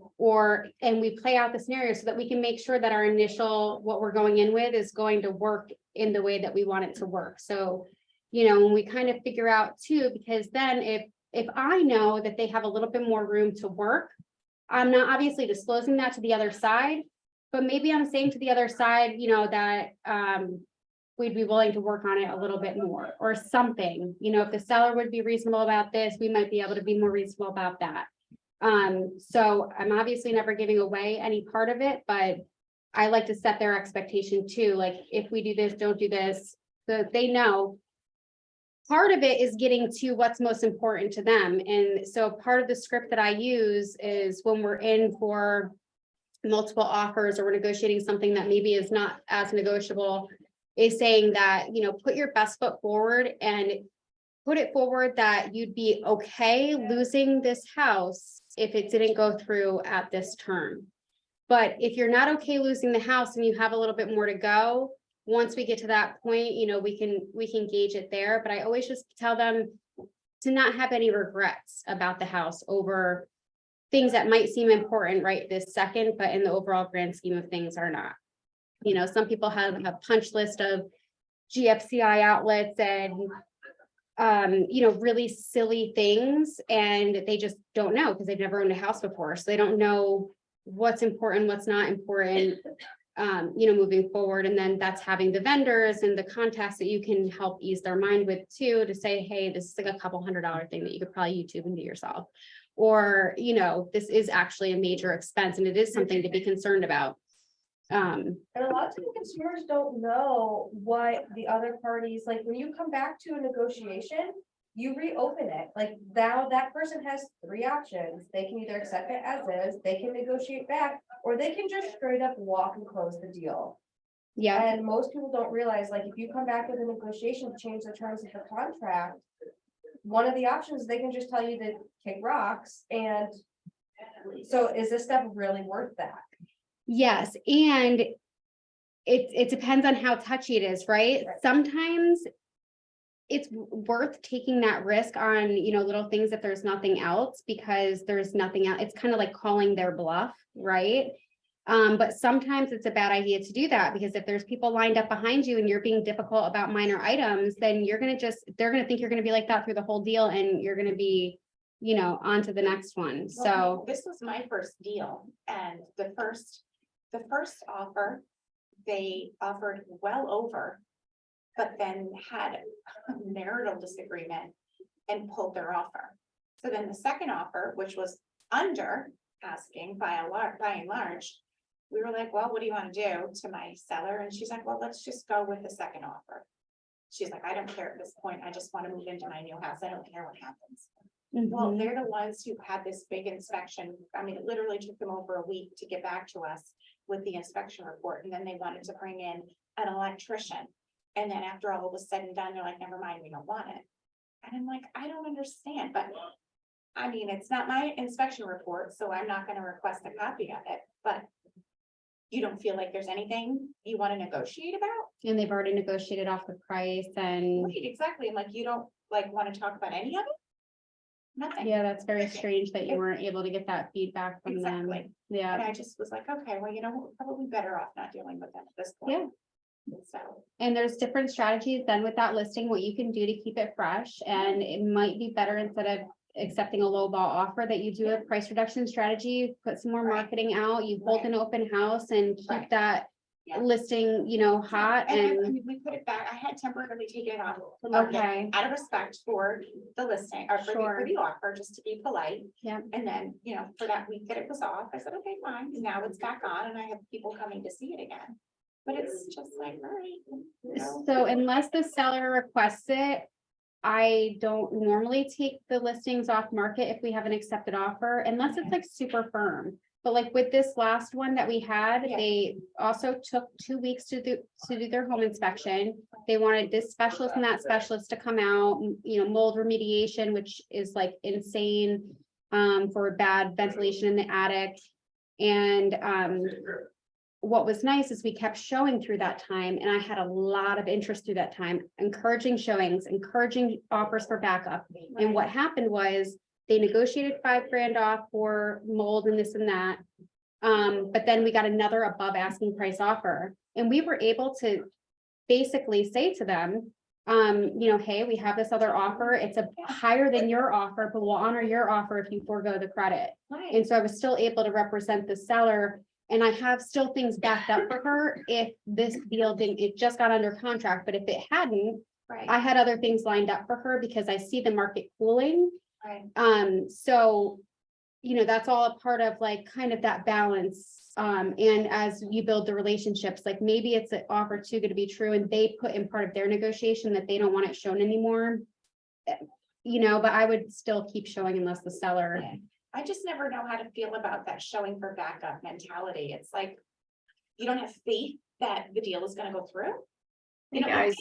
[SPEAKER 1] And we play out the scenario so that we can make sure that our initial, what we're going in with, is going to work in the way that we want it to work. So, when we kind of figure out too, because then if I know that they have a little bit more room to work, I'm not obviously disclosing that to the other side, but maybe I'm saying to the other side, that we'd be willing to work on it a little bit more or something. If the seller would be reasonable about this, we might be able to be more reasonable about that. So I'm obviously never giving away any part of it, but I like to set their expectation too. Like, if we do this, don't do this, so that they know. Part of it is getting to what's most important to them. And so part of the script that I use is when we're in for multiple offers or we're negotiating something that maybe is not as negotiable, is saying that, put your best foot forward and put it forward that you'd be okay losing this house if it didn't go through at this term. But if you're not okay losing the house and you have a little bit more to go, once we get to that point, we can gauge it there. But I always just tell them to not have any regrets about the house over things that might seem important right this second, but in the overall grand scheme of things are not. Some people have a punch list of GFCI outlets and really silly things, and they just don't know because they've never owned a house before. So they don't know what's important, what's not important, moving forward. And then that's having the vendors and the contacts that you can help ease their mind with too, to say, hey, this is like a couple $100 thing that you could probably YouTube and do yourself. Or, this is actually a major expense and it is something to be concerned about.
[SPEAKER 4] And a lot of times consumers don't know what the other parties, like when you come back to a negotiation, you reopen it. Like now that person has 3 options. They can either accept it as is, they can negotiate back, or they can just straight up walk and close the deal.
[SPEAKER 1] Yeah,
[SPEAKER 4] And most people don't realize, like, if you come back with a negotiation to change the terms of the contract, one of the options, they can just tell you to kick rocks. And so is this stuff really worth that?
[SPEAKER 1] yes. And it depends on how touchy it is, right?
[SPEAKER 4] Right.
[SPEAKER 1] Sometimes it's worth taking that risk on, little things if there's nothing else, because there's nothing else. It's kind of like calling their bluff, right? But sometimes it's a bad idea to do that, because if there's people lined up behind you and you're being difficult about minor items, then they're going to think you're going to be like that through the whole deal, and you're going to be, on to the next one. So
[SPEAKER 3] This was my first deal, and the first offer, they offered well over, but then had a marital disagreement and pulled their offer. So then the second offer, which was under asking by and large, we were like, well, what do you want to do, to my seller? And she's like, well, let's just go with the second offer. She's like, I don't care at this point. I just want to move into my new house. I don't care what happens. Well, they're the ones who had this big inspection. I mean, it literally took them over a week to get back to us with the inspection report. And then they wanted to bring in an electrician. And then after all was said and done, they're like, never mind, we don't want it. And I'm like, I don't understand, but I mean, it's not my inspection report, so I'm not going to request a copy of it, but you don't feel like there's anything you want to negotiate about?
[SPEAKER 1] And they've already negotiated off the price and,
[SPEAKER 3] Right, exactly. I'm like, you don't like want to talk about any of it? Nothing.
[SPEAKER 1] yeah, that's very strange that you weren't able to get that feedback from them.
[SPEAKER 3] Exactly. And
[SPEAKER 1] Yeah,
[SPEAKER 3] I just was like, okay, well, we're probably better off not dealing with them at this point. So,
[SPEAKER 1] and there's different strategies then with that listing, what you can do to keep it fresh, and it might be better instead of accepting a low ball offer that you do a price reduction strategy, put some more
[SPEAKER 3] Right.
[SPEAKER 1] marketing out, you hold an open house and keep
[SPEAKER 3] Right.
[SPEAKER 1] that
[SPEAKER 3] Yeah.
[SPEAKER 1] listing, hot
[SPEAKER 3] I
[SPEAKER 1] and,
[SPEAKER 3] mean, we put it back. I had temporarily taken it off the market
[SPEAKER 1] okay,
[SPEAKER 3] out of respect for the listing or for
[SPEAKER 1] Sure.
[SPEAKER 3] the offer, just to be polite.
[SPEAKER 1] Yeah.
[SPEAKER 3] And then, for that week that it was off, I said, okay, fine. And now it's back on and I have people coming to see it again. But it's just like, all right.
[SPEAKER 1] so unless the seller requests it, I don't normally take the listings off market if we have an accepted offer, unless it's like super firm. But like with this last one that we had,
[SPEAKER 3] Yeah.
[SPEAKER 1] they also took 2 weeks to do their home inspection. They wanted this specialist and that specialist to come out, mold remediation, which is like insane for bad ventilation in the attic. And what was nice is we kept showing through that time, and I had a lot of interest through that time, encouraging showings, encouraging offers for backup. And what happened was they negotiated $5,000 off for mold and this and that. But then we got another above asking price offer, and we were able to basically say to them, hey, we have this other offer. It's a higher than your offer, but we'll honor your offer if you forego the credit.
[SPEAKER 3] Right.
[SPEAKER 1] And so I was still able to represent the seller, and I have still things backed up for her if this deal it just got under contract, but if it hadn't,
[SPEAKER 3] Right.
[SPEAKER 1] I had other things lined up for her because I see the market cooling.
[SPEAKER 3] Right.
[SPEAKER 1] So, that's all a part of like kind of that balance. And as you build the relationships, like maybe it's an offer too good to be true, and they put in part of their negotiation that they don't want it shown anymore. But I would still keep showing unless the seller.
[SPEAKER 3] Yeah. I just never know how to feel about that showing for backup mentality. It's like, you don't have faith that the deal is gonna go through.
[SPEAKER 2] You guys,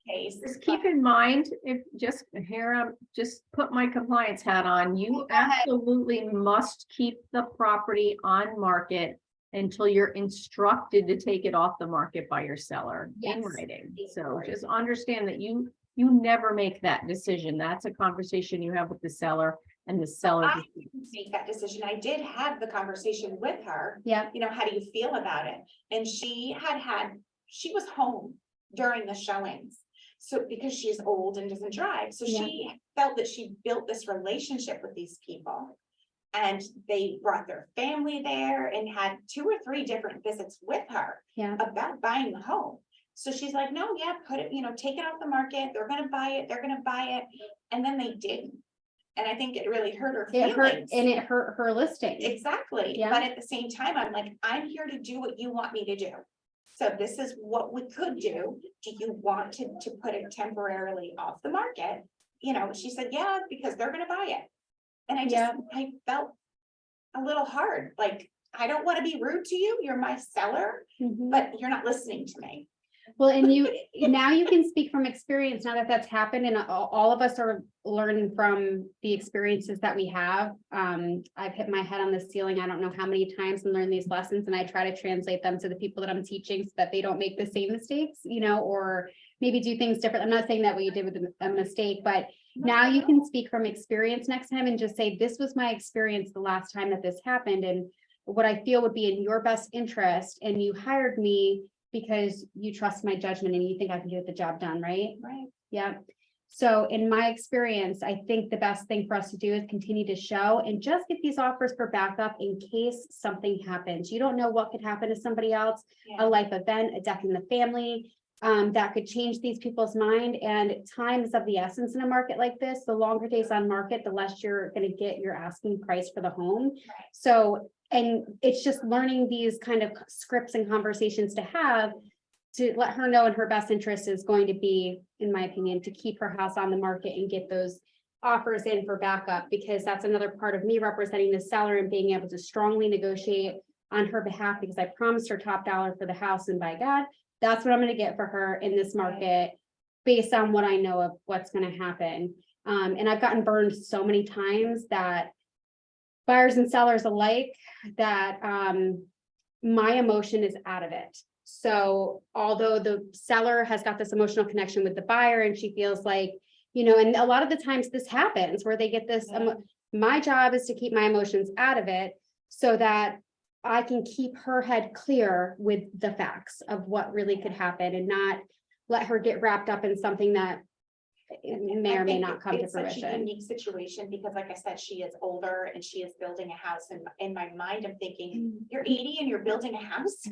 [SPEAKER 3] Case,
[SPEAKER 2] just keep in mind, if just here, just put my compliance hat on, you absolutely must keep the property on market until you're instructed to take it off the market by your seller in
[SPEAKER 1] Yes.
[SPEAKER 2] writing. So just understand that you never make that decision. That's a conversation you have with the seller, and the seller.
[SPEAKER 3] I didn't make that decision. I did have the conversation with her.
[SPEAKER 1] Yeah.
[SPEAKER 3] How do you feel about it? And she was home during the showings. So because she's old and doesn't drive, so she felt that she built this relationship with these people. And they brought their family there and had 2 or 3 different visits with her about buying the home. So she's like, no, put it, take it off the market. They're gonna buy it. They're gonna buy it. And then they didn't. And I think it really hurt her feelings.
[SPEAKER 1] It hurt her listing.
[SPEAKER 3] Exactly.
[SPEAKER 1] Yeah.
[SPEAKER 3] But at the same time, I'm like, I'm here to do what you want me to do. So this is what we could do. Do you want to put it temporarily off the market? She said, yeah, because they're gonna buy it. And I felt a little hard. Like, I don't want to be rude to you. You're my seller,
[SPEAKER 1] Mhm.
[SPEAKER 3] but you're not listening to me.
[SPEAKER 1] Well, and now you can speak from experience now that that's happened, and all of us are learning from the experiences that we have. I've hit my head on the ceiling, I don't know how many times, and learned these lessons, and I try to translate them to the people that I'm teaching so that they don't make the same mistakes, or maybe do things different. I'm not saying that what you did was a mistake, but now you can speak from experience next time and just say, this was my experience the last time that this happened, and what I feel would be in your best interest, and you hired me because you trust my judgment and you think I can get the job done, right?
[SPEAKER 3] Right.
[SPEAKER 1] Yeah. So in my experience, I think the best thing for us to do is continue to show and just get these offers for backup in case something happens. You don't know what could happen to somebody else,
[SPEAKER 3] Yeah.
[SPEAKER 1] a life event, a death in the family, that could change these people's mind, and time is of the essence in a market like this. The longer days on market, the less you're going to get your asking price for the home. So, and it's just learning these kind of scripts and conversations to have to let her know in her best interest is going to be, in my opinion, to keep her house on the market and get those offers in for backup, because that's another part of me representing the seller and being able to strongly negotiate on her behalf, because I promised her top dollar for the house, and by God, that's what I'm going to get for her in this market based on what I know of what's going to happen. And I've gotten burned so many times that buyers and sellers alike, that my emotion is out of it. So although the seller has got this emotional connection with the buyer and she feels like, and a lot of the times this happens where they get this, my job is to keep my emotions out of it so that I can keep her head clear with the facts of what really could happen and not let her get wrapped up in something that may
[SPEAKER 3] I
[SPEAKER 1] or may
[SPEAKER 3] think
[SPEAKER 1] not come to
[SPEAKER 3] it's such a
[SPEAKER 1] fruition.
[SPEAKER 3] unique situation because like I said, she is older and she is building a house and in my mind, I'm thinking, you're 80 and you're building a house.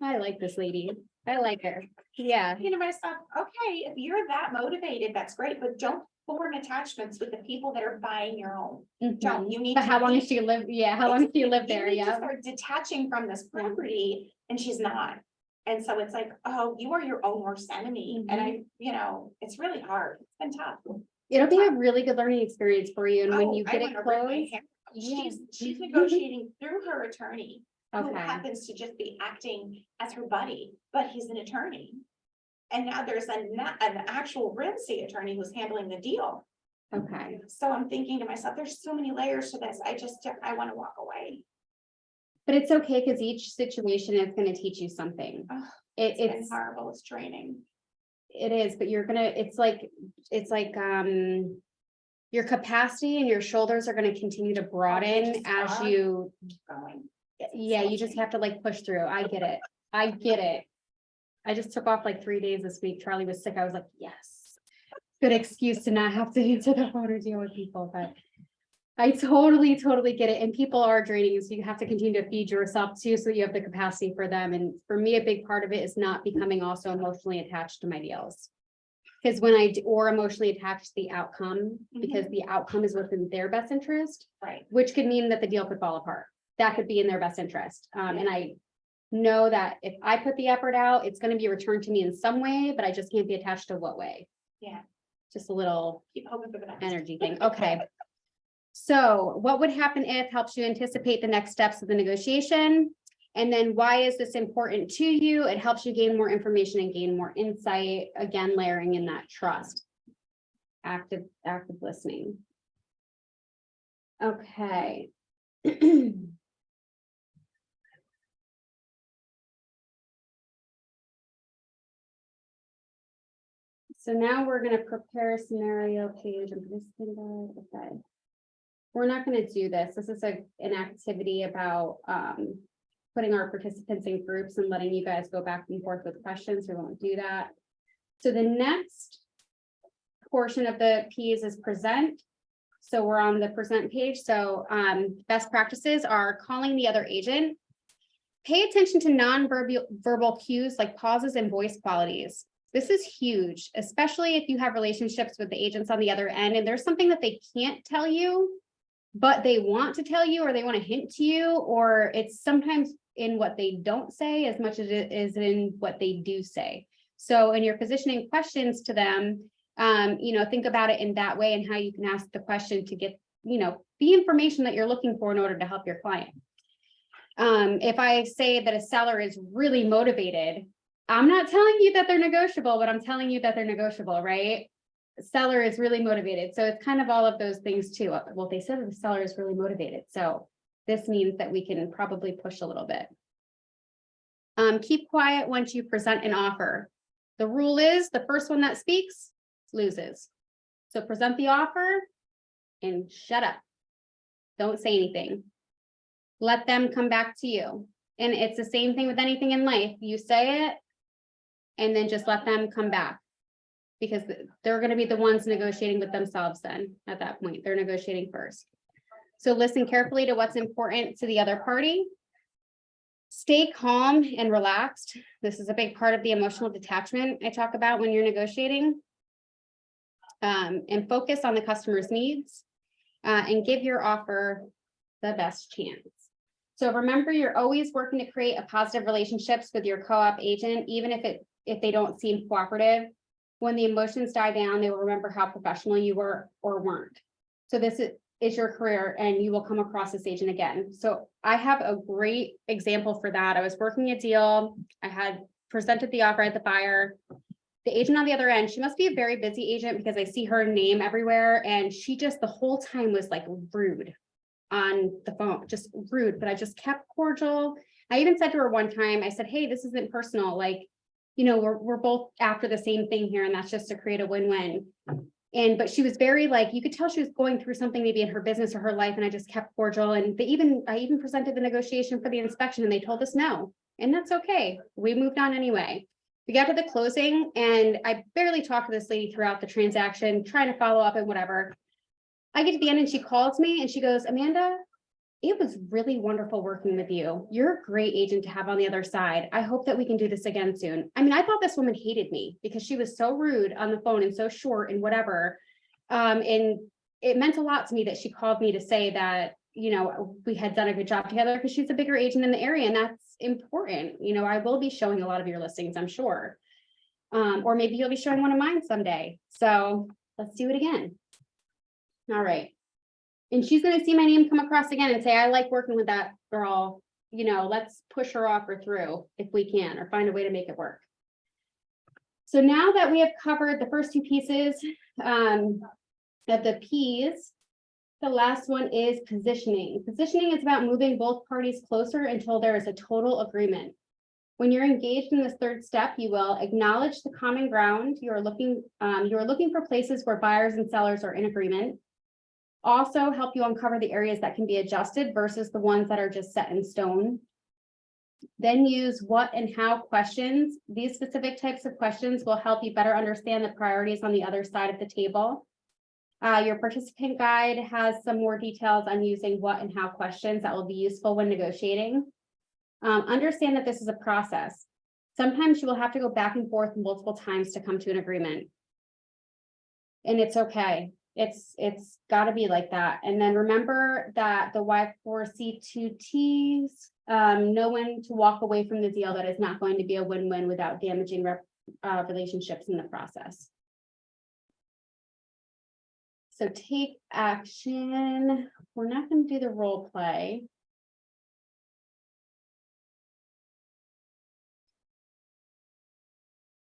[SPEAKER 1] I like this lady. I like her. Yeah.
[SPEAKER 3] Thinking to myself, okay, if you're that motivated, that's great, but don't form attachments with the people that are buying your home. Don't, you need
[SPEAKER 1] But
[SPEAKER 3] to.
[SPEAKER 1] how long
[SPEAKER 3] be-
[SPEAKER 1] has she lived? Yeah, how long has she lived there?
[SPEAKER 3] You need to
[SPEAKER 1] Yeah.
[SPEAKER 3] start detaching from this property and she's not. And so it's like, oh, you are your own worst enemy. And I, it's really hard. It's been tough.
[SPEAKER 1] It'll be a really good learning experience for you. And when
[SPEAKER 3] Oh,
[SPEAKER 1] you
[SPEAKER 3] I
[SPEAKER 1] get it
[SPEAKER 3] wanna rip my
[SPEAKER 1] closed.
[SPEAKER 3] hair out.
[SPEAKER 1] Yeah.
[SPEAKER 3] She's negotiating through her attorney, who
[SPEAKER 1] Okay,
[SPEAKER 3] happens to just be acting as her buddy, but he's an attorney. And now there's an actual real estate attorney who's handling the deal.
[SPEAKER 1] okay.
[SPEAKER 3] So I'm thinking to myself, there's so many layers to this. I want to walk away.
[SPEAKER 1] But it's okay because each situation is going to teach you something.
[SPEAKER 3] Ugh,
[SPEAKER 1] It,
[SPEAKER 3] It's been
[SPEAKER 1] it's,
[SPEAKER 3] horrible. It's draining.
[SPEAKER 1] it is, but it's like, your capacity and your shoulders are going to continue to broaden
[SPEAKER 3] just
[SPEAKER 1] as
[SPEAKER 3] are.
[SPEAKER 1] you,
[SPEAKER 3] Going.
[SPEAKER 1] yeah, you just have to like push through. I get it. I get it. I just took off like 3 days this week. Charlie was sick. I was like, yes. Good excuse to not have to answer the phone or deal with people, but I totally get it. And people are draining, so you have to continue to feed yourself too, so that you have the capacity for them. And for me, a big part of it is not becoming also emotionally attached to my deals. Because or emotionally attached to the outcome, because the outcome is within their best interest,
[SPEAKER 3] Right.
[SPEAKER 1] which could mean that the deal could fall apart. That could be in their best interest. And I know that if I put the effort out, it's going to be returned to me in some way, but I just can't be attached to what way.
[SPEAKER 3] Yeah.
[SPEAKER 1] Just a little
[SPEAKER 3] Keep hoping for the best.
[SPEAKER 1] energy thing. Okay. So what would happen if helps you anticipate the next steps of the negotiation? And then why is this important to you? It helps you gain more information and gain more insight, again, layering in that trust. Active listening. Okay. So now we're gonna prepare a scenario page and participant guide. Okay. We're not gonna do this. This is an activity about putting our participants in groups and letting you guys go back and forth with questions. We won't do that. So the next portion of the P's is present. So we're on the present page. So best practices are calling the other agent. Pay attention to non-verbal cues like pauses and voice qualities. This is huge, especially if you have relationships with the agents on the other end and there's something that they can't tell you, but they want to tell you, or they want to hint to you, or it's sometimes in what they don't say as much as it is in what they do say. So in your positioning questions to them, think about it in that way and how you can ask the question to get, the information that you're looking for in order to help your client. If I say that a seller is really motivated, I'm not telling you that they're negotiable, but I'm telling you that they're negotiable, right? Seller is really motivated. So it's kind of all of those things too. Well, they said the seller is really motivated. So this means that we can probably push a little bit. Keep quiet once you present an offer. The rule is the first one that speaks loses. So present the offer and shut up. Don't say anything. Let them come back to you. And it's the same thing with anything in life. You say it and then just let them come back, because they're going to be the ones negotiating with themselves then at that point. They're negotiating first. So listen carefully to what's important to the other party. Stay calm and relaxed. This is a big part of the emotional detachment I talk about when you're negotiating. And focus on the customer's needs and give your offer the best chance. So remember, you're always working to create a positive relationships with your co-op agent, even if they don't seem cooperative. When the emotions die down, they will remember how professional you were or weren't. So this is your career and you will come across this agent again. So I have a great example for that. I was working a deal. I had presented the offer at the buyer. The agent on the other end, she must be a very busy agent because I see her name everywhere. And she just the whole time was like rude on the phone, just rude, but I just kept cordial. I even said to her one time, I said, hey, this isn't personal, like, you know, we're both after the same thing here, and that's just to create a win-win. And, but she was very like, you could tell she was going through something maybe in her business or her life, and I just kept cordial, and I even presented the negotiation for the inspection, and they told us no, and that's okay. We moved on anyway. We got to the closing, and I barely talked to this lady throughout the transaction, trying to follow up and whatever. I get to the end and she calls me and she goes, Amanda, it was really wonderful working with you. You're a great agent to have on the other side. I hope that we can do this again soon. I mean, I thought this woman hated me because she was so rude on the phone and so short and whatever. And it meant a lot to me that she called me to say that, you know, we had done a good job together, because she's a bigger agent in the area, and that's important. You know, I will be showing a lot of your listings, I'm sure. Or maybe you'll be showing one of mine someday. So let's do it again. All right. And she's gonna see my name come across again and say, I like working with that girl, you know, let's push her off or through if we can, or find a way to make it work. So now that we have covered the first two pieces of the P's, the last one is positioning. Positioning is about moving both parties closer until there is a total agreement. When you're engaged in this third step, you will acknowledge the common ground. You are looking for places where buyers and sellers are in agreement. Also help you uncover the areas that can be adjusted versus the ones that are just set in stone. Then use what and how questions. These specific types of questions will help you better understand the priorities on the other side of the table. Your participant guide has some more details on using what and how questions that will be useful when negotiating. Understand that this is a process. Sometimes you will have to go back and forth multiple times to come to an agreement. And it's okay. It's got to be like that. And then remember that the Y4C2Ts, know when to walk away from the deal that is not going to be a win-win without damaging relationships in the process. So take action. We're not going to do the role play.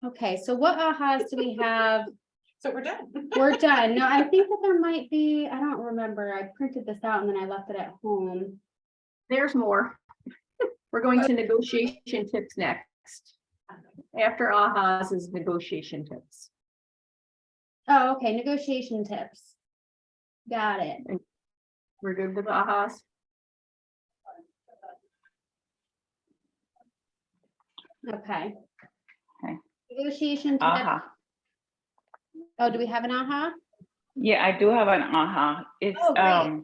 [SPEAKER 1] Okay, so what ahas do we have?
[SPEAKER 3] So we're done.
[SPEAKER 1] We're done. No, I think that there might be, I don't remember. I printed this out and then I left it at home.
[SPEAKER 2] There's more. We're going to negotiation tips next. After ahas is negotiation tips.
[SPEAKER 1] Oh, okay, negotiation tips. Got it.
[SPEAKER 2] We're good with ahas?
[SPEAKER 1] Okay.
[SPEAKER 5] Okay.
[SPEAKER 1] Negotiation tips.
[SPEAKER 5] Aha.
[SPEAKER 1] Oh, do we have an aha?
[SPEAKER 5] Yeah, I do have an aha. It's
[SPEAKER 1] Oh, great.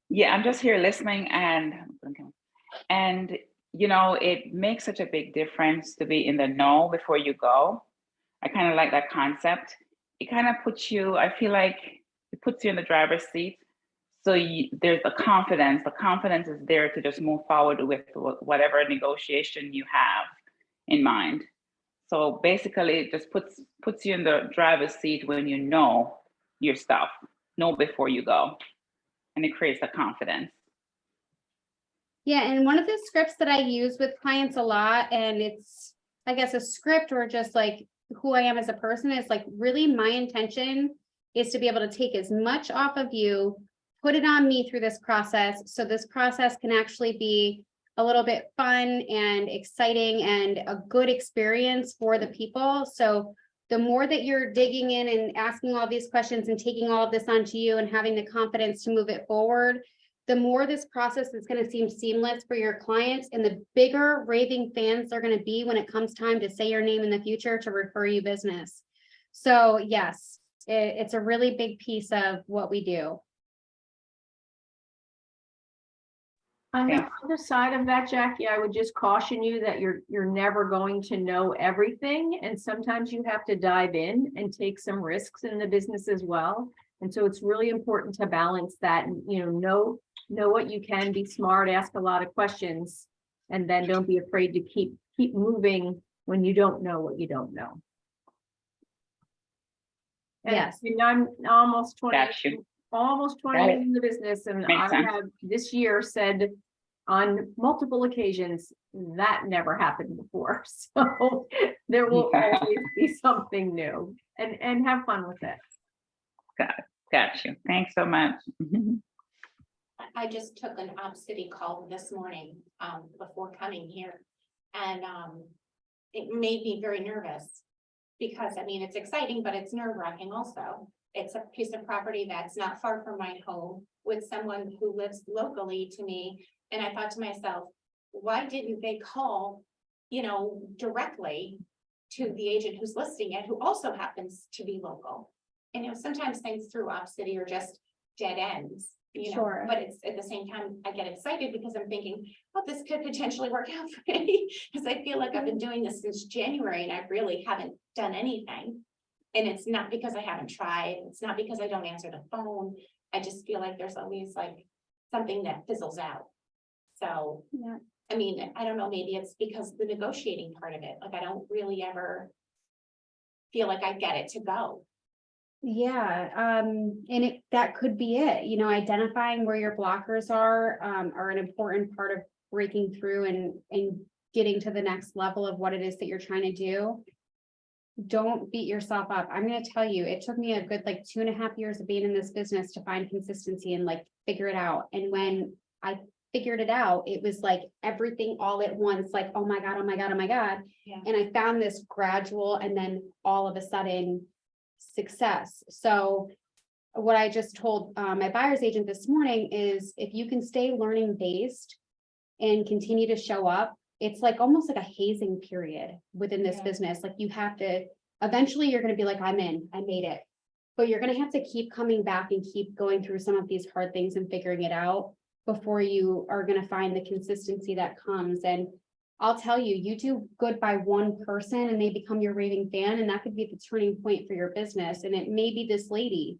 [SPEAKER 5] yeah, I'm just here listening, and you know, it makes such a big difference to be in the know before you go. I kind of like that concept. It kind of puts you, I feel like it puts you in the driver's seat. So there's the confidence. The confidence is there to just move forward with whatever negotiation you have in mind. So basically, it just puts you in the driver's seat when you know your stuff, know before you go, and it creates the confidence.
[SPEAKER 1] Yeah, and one of the scripts that I use with clients a lot, and it's, I guess, a script or just like who I am as a person, is like really my intention is to be able to take as much off of you, put it on me through this process. So this process can actually be a little bit fun and exciting and a good experience for the people. So the more that you're digging in and asking all these questions and taking all of this onto you and having the confidence to move it forward, the more this process is going to seem seamless for your clients, and the bigger raving fans they're going to be when it comes time to say your name in the future to refer you business. So yes, it's a really big piece of what we do.
[SPEAKER 2] On the other side of that, Jackie, I would just caution you that you're never going to know everything. And sometimes you have to dive in and take some risks in the business as well. And so it's really important to balance that and, you know what you can, be smart, ask a lot of questions, and then don't be afraid to keep moving when you don't know what you don't know. And,
[SPEAKER 1] Yes.
[SPEAKER 2] and I'm almost 20.
[SPEAKER 5] Got you.
[SPEAKER 2] Almost 20
[SPEAKER 5] Got it.
[SPEAKER 2] years in the business, and
[SPEAKER 5] Makes
[SPEAKER 2] I
[SPEAKER 5] sense.
[SPEAKER 2] have this year said on multiple occasions that never happened before. So there will always be something new, and have fun with it.
[SPEAKER 5] Got you. Thanks so much.
[SPEAKER 3] I just took an op city call this morning, before coming here. And, it made me very nervous. Because, I mean, it's exciting, but it's nerve wracking also. It's a piece of property that's not far from my home with someone who lives locally to me. And I thought to myself, why didn't they call, directly to the agent who's listing it, who also happens to be local? And sometimes things through op city are just dead ends.
[SPEAKER 1] Sure.
[SPEAKER 3] But it's at the same time, I get excited because I'm thinking, oh, this could potentially work out for me. Because I feel like I've been doing this since January and I really haven't done anything. And it's not because I haven't tried. It's not because I don't answer the phone. I just feel like there's always like something that fizzles out. So,
[SPEAKER 1] Yeah.
[SPEAKER 3] I mean, I don't know, maybe it's because the negotiating part of it, like I don't really ever feel like I get it to go.
[SPEAKER 1] Yeah, and that could be it, identifying where your blockers are an important part of breaking through and getting to the next level of what it is that you're trying to do. Don't beat yourself up. I'm gonna tell you, it took me a good 2.5 years of being in this business to find consistency and figure it out. And when I figured it out, it was like everything all at once, like, oh my God, oh my God, oh my God.
[SPEAKER 3] Yeah.
[SPEAKER 1] And I found this gradual and then all of a sudden success. So what I just told my buyer's agent this morning is if you can stay learning based and continue to show up, it's almost like a hazing period within this
[SPEAKER 3] Yeah.
[SPEAKER 1] business. You have to, eventually you're going to be like, I'm in, I made it. But you're going to have to keep coming back and keep going through some of these hard things and figuring it out before you are going to find the consistency that comes. And I'll tell you, you do good by one person and they become your raving fan, and that could be the turning point for your business. And it may be this lady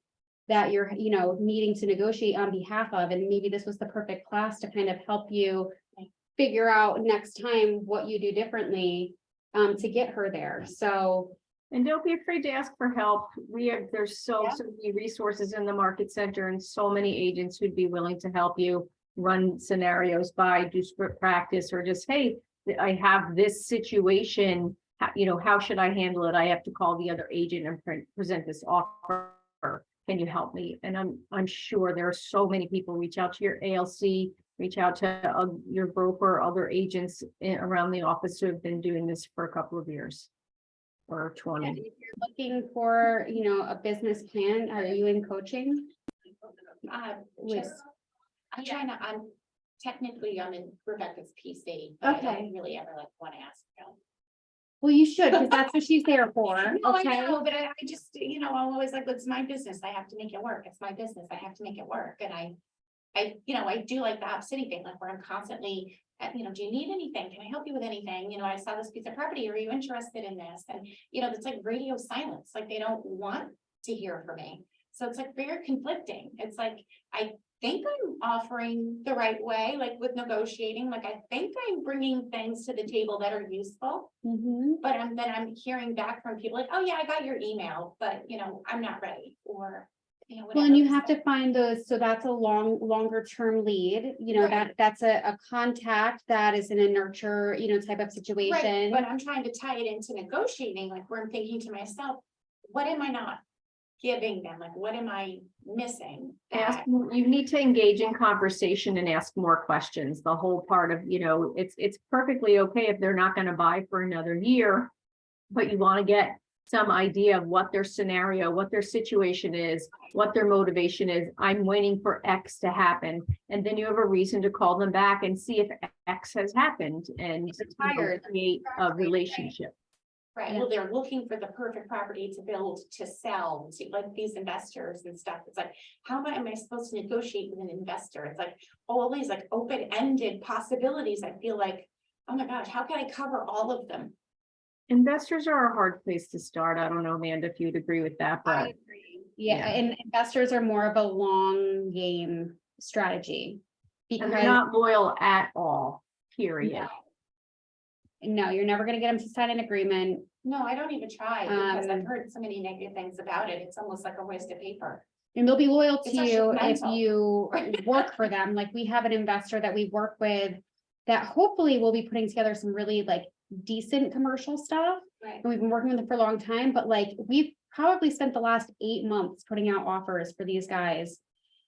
[SPEAKER 1] that you're, needing to negotiate on behalf of, and maybe this was the perfect class to kind of help you figure out next time what you do differently to get her there. So.
[SPEAKER 2] And don't be afraid to ask for help. There's so many resources in the market center and so many agents who'd be willing to help you run scenarios by, do script practice, or just, hey, I have this situation, how should I handle it? I have to call the other agent and present this offer. Can you help me? And I'm sure there are so many people. Reach out to your ALC, reach out to your broker, other agents around the office who have been doing this for a couple of years or 20.
[SPEAKER 1] If you're looking for, a business plan, are you in coaching?
[SPEAKER 3] Just, I'm technically, I'm in Rebecca's PC, but I
[SPEAKER 1] Okay.
[SPEAKER 3] don't really ever want to ask her.
[SPEAKER 1] Well, you should, because that's what she's there for.
[SPEAKER 3] No, I
[SPEAKER 1] Okay.
[SPEAKER 3] know, but I just, I'm always like, it's my business. I have to make it work. It's my business. I have to make it work. And I do like the op city thing, where I'm constantly, do you need anything? Can I help you with anything? I saw this piece of property. Are you interested in this? And, it's like radio silence. They don't want to hear from me. So it's very conflicting. It's I think I'm offering the right way, with negotiating, I think I'm bringing things to the table that are useful, but then I'm hearing back from people oh yeah, I got your email, but I'm not ready, or
[SPEAKER 1] Well,
[SPEAKER 3] whatever.
[SPEAKER 1] and you have to find those, so that's a longer term lead,
[SPEAKER 3] Right.
[SPEAKER 1] that's a contact that is in a nurture, type of
[SPEAKER 3] Right,
[SPEAKER 1] situation.
[SPEAKER 3] but I'm trying to tie it into negotiating, where I'm thinking to myself, what am I not giving them? What am I missing?
[SPEAKER 2] You need to engage in conversation and ask more questions. The whole part of, it's perfectly okay if they're not going to buy for another year, but you want to get some idea of what their scenario, what their situation is, what their motivation is. I'm waiting for X to happen. And then you have a reason to call them back and see if X has happened and create a relationship.
[SPEAKER 3] Right,
[SPEAKER 1] Yeah.
[SPEAKER 3] well, they're looking for the perfect property to build, to sell, to these investors and stuff. It's how am I supposed to negotiate with an investor? It's all these open-ended possibilities. I feel oh my gosh, how can I cover all of them?
[SPEAKER 2] Investors are a hard place to start. I don't know, Amanda, if you'd agree with that,
[SPEAKER 3] I
[SPEAKER 2] but
[SPEAKER 3] agree.
[SPEAKER 1] Yeah,
[SPEAKER 2] Yeah.
[SPEAKER 1] and investors are more of a long game strategy.
[SPEAKER 2] and
[SPEAKER 1] Because
[SPEAKER 2] they're not loyal at all, period.
[SPEAKER 1] no, you're never gonna get them to sign an agreement.
[SPEAKER 3] No, I don't even try, because I've
[SPEAKER 1] Um,
[SPEAKER 3] heard so many negative things about it. It's almost like a waste of paper.
[SPEAKER 1] And they'll be loyal to
[SPEAKER 3] It's
[SPEAKER 1] you
[SPEAKER 3] actually
[SPEAKER 1] if
[SPEAKER 3] mental.
[SPEAKER 1] you work for them. We have an investor that we work with that hopefully will be putting together some really decent commercial stuff.
[SPEAKER 3] Right.
[SPEAKER 1] And we've been working with them for a long time, but we've probably spent the last 8 months putting out offers for these guys.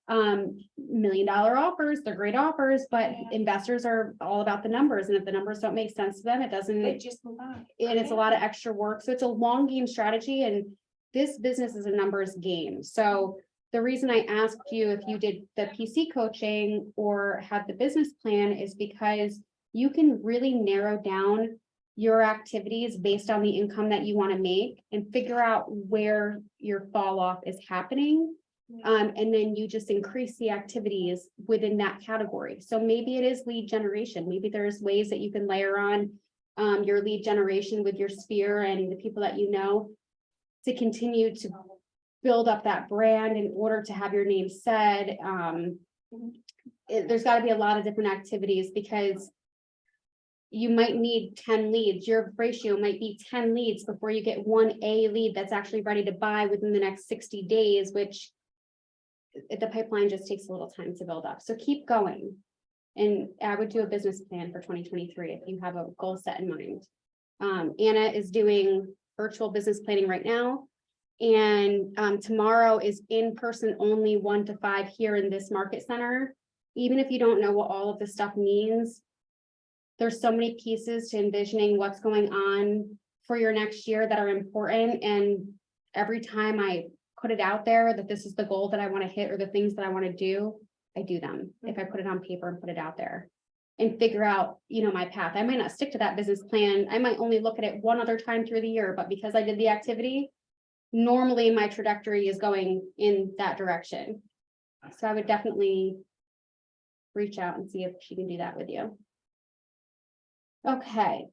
[SPEAKER 1] $1 million offers, they're great offers, but investors are all about the numbers. And if the numbers don't make sense to them, it doesn't,
[SPEAKER 3] They
[SPEAKER 1] and
[SPEAKER 3] just move on.
[SPEAKER 1] it's a lot of extra work. So it's a long game strategy, and this business is a numbers game. So the reason I asked you if you did the PC coaching or had the business plan is because you can really narrow down your activities based on the income that you want to make and figure out where your fall off is happening. And then you just increase the activities within that category. So maybe it is lead generation. Maybe there's ways that you can layer on your lead generation with your sphere and the people that you know to continue to build up that brand in order to have your name said. There's got to be a lot of different activities because you might need 10 leads. Your ratio might be 10 leads before you get one A lead that's actually ready to buy within the next 60 days, which the pipeline just takes a little time to build up. So keep going. And I would do a business plan for 2023 if you have a goal set in mind. Anna is doing virtual business planning right now. And tomorrow is in person only 1 to 5 here in this market center. Even if you don't know what all of this stuff means, there's so many pieces to envisioning what's going on for your next year that are important. And every time I put it out there that this is the goal that I want to hit or the things that I want to do, I do them. If I put it on paper and put it out there and figure out, my path. I might not stick to that business plan. I might only look at it one other time through the year, but because I did the activity, normally my trajectory is going in that direction. So I would definitely reach out and see if she can do that with you. Okay.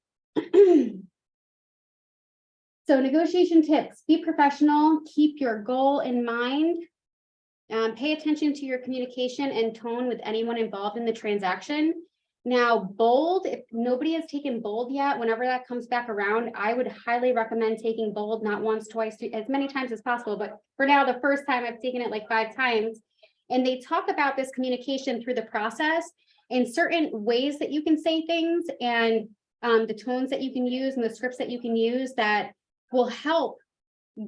[SPEAKER 1] So negotiation tips, be professional, keep your goal in mind, pay attention to your communication and tone with anyone involved in the transaction. Now, bold, if nobody has taken bold yet, whenever that comes back around, I would highly recommend taking bold, not once, twice, as many times as possible. But for now, the first time I've taken it like 5 times. And they talk about this communication through the process and certain ways that you can say things and the tones that you can use and the scripts that you can use that will help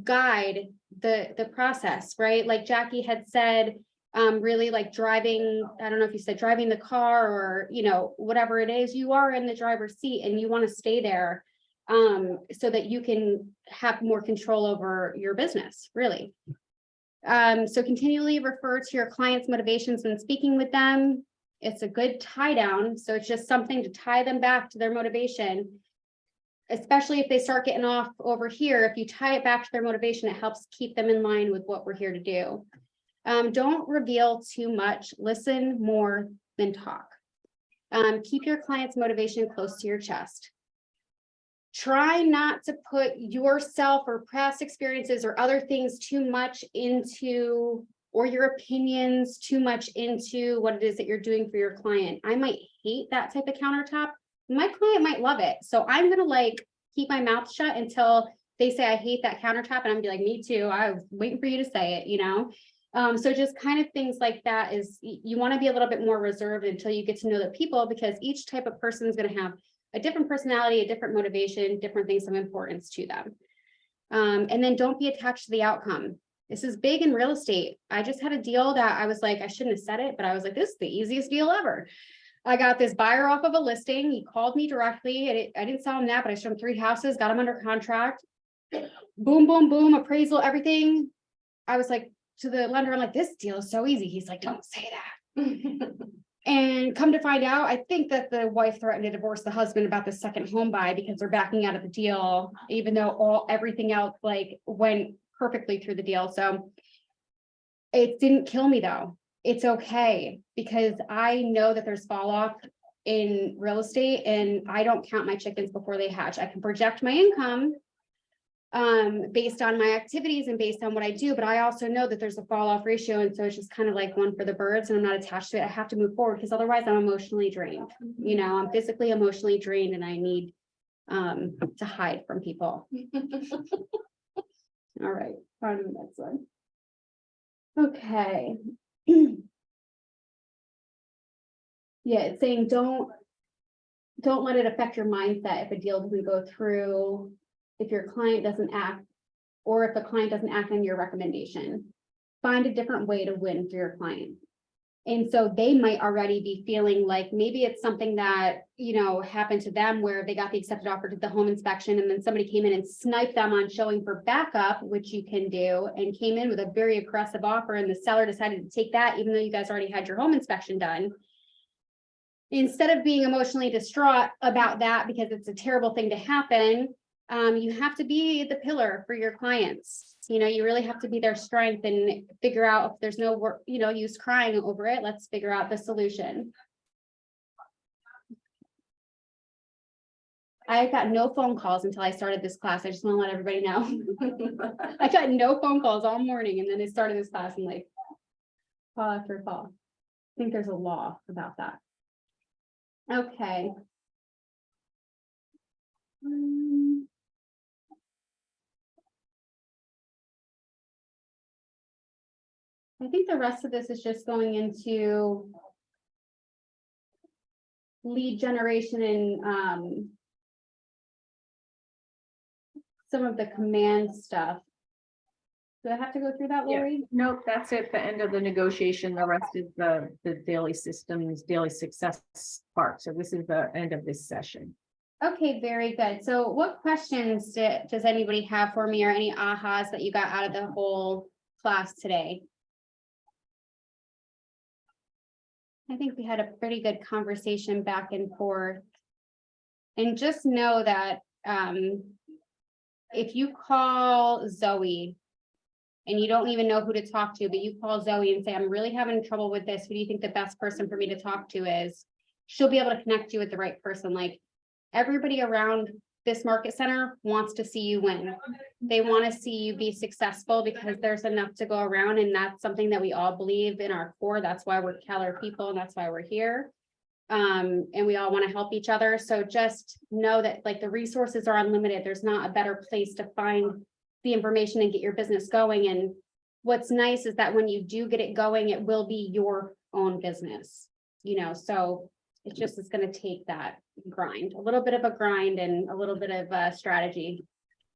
[SPEAKER 1] guide the process, right? Like Jackie had said, really like driving, I don't know if you said driving the car or, whatever it is, you are in the driver's seat and you want to stay there so that you can have more control over your business, really. So continually refer to your clients' motivations when speaking with them. It's a good tie down. So it's just something to tie them back to their motivation, especially if they start getting off over here. If you tie it back to their motivation, it helps keep them in line with what we're here to do. Don't reveal too much. Listen more than talk. Keep your client's motivation close to your chest. Try not to put yourself or past experiences or other things too much into, or your opinions too much into what it is that you're doing for your client. I might hate that type of countertop. My client might love it. So I'm going to keep my mouth shut until they say, I hate that countertop. And I'm gonna be like, me too. I was waiting for you to say it, So just kind of things like that is you want to be a little bit more reserved until you get to know the people, because each type of person is going to have a different personality, a different motivation, different things of importance to them. And then don't be attached to the outcome. This is big in real estate. I just had a deal that I was like, I shouldn't have said it, but I was like, this is the easiest deal ever. I got this buyer off of a listing. He called me directly. I didn't sell him that, but I showed him 3 houses, got him under contract. Boom, boom, boom, appraisal, everything. I was like to the lender, I'm like, this deal is so easy. He's like, don't say that. And come to find out, I think that the wife threatened to divorce the husband about the second home buy because they're backing out of the deal, even though everything else went perfectly through the deal. So it didn't kill me though. It's okay, because I know that there's fall off in real estate and I don't count my chickens before they hatch. I can project my income based on my activities and based on what I do, but I also know that there's a fall off ratio. And so it's just kind of like one for the birds and I'm not attached to it. I have to move forward because otherwise I'm emotionally drained. I'm physically, emotionally drained and I need to hide from people. All right, on to the next one. Okay. Yeah, it's saying don't let it affect your mindset if a deal doesn't go through, if your client doesn't act, or if the client doesn't act on your recommendation. find a different way to win for your client. And so they might already be feeling like maybe it's something that, happened to them where they got the accepted offer to the home inspection and then somebody came in and sniped them on showing for backup, which you can do, and came in with a very aggressive offer and the seller decided to take that even though you guys already had your home inspection done. Instead of being emotionally distraught about that because it's a terrible thing to happen, you have to be the pillar for your clients. You really have to be their strength and figure out if there's no work, use crying over it. Let's figure out the solution. I got no phone calls until I started this class. I just want to let everybody know. I got no phone calls all morning and then I started this class and like call after call. I think there's a law about that. Okay. I think the rest of this is just going into lead generation and some of the command stuff. Do I have to go through that,
[SPEAKER 2] Yeah.
[SPEAKER 1] Lori?
[SPEAKER 2] Nope, that's it, the end of the negotiation, the rest is the daily systems, daily success part, so this is the end of this session.
[SPEAKER 1] Okay, very good. So what questions does anybody have for me or any ahas that you got out of the whole class today? I think we had a pretty good conversation back and forth. And just know that if you call Zoe and you don't even know who to talk to, but you call Zoe and say, I'm really having trouble with this. Who do you think the best person for me to talk to is? She'll be able to connect you with the right person. Like everybody around this market center wants to see you win. They want to see you be successful because there's enough to go around. And that's something that we all believe in our core. That's why we're Keller people and that's why we're here. And we all want to help each other. So just know that like the resources are unlimited. There's not a better place to find the information and get your business going. And what's nice is that when you do get it going, it will be your own business, so it just is going to take that grind, a little bit of a grind and a little bit of a strategy.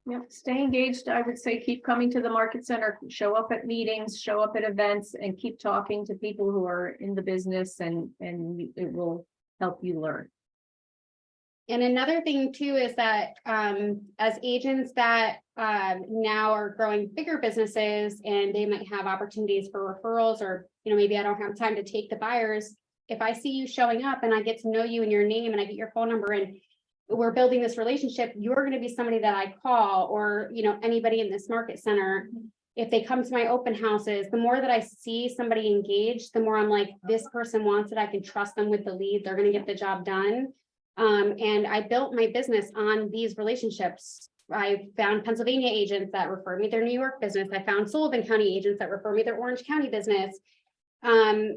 [SPEAKER 2] Yep, stay engaged. I would say keep coming to the market center, show up at meetings, show up at events, and keep talking to people who are in the business and it will help you learn.
[SPEAKER 1] And another thing too is that as agents that now are growing bigger businesses and they might have opportunities for referrals or, maybe I don't have time to take the buyers. If I see you showing up and I get to know you and your name and I get your phone number and we're building this relationship, you're going to be somebody that I call or, anybody in this market center. If they come to my open houses, the more that I see somebody engaged, the more I'm like, this person wants it. I can trust them with the lead. They're going to get the job done. And I built my business on these relationships. I found Pennsylvania agents that referred me their New York business. I found Sullivan County agents that refer me their Orange County business.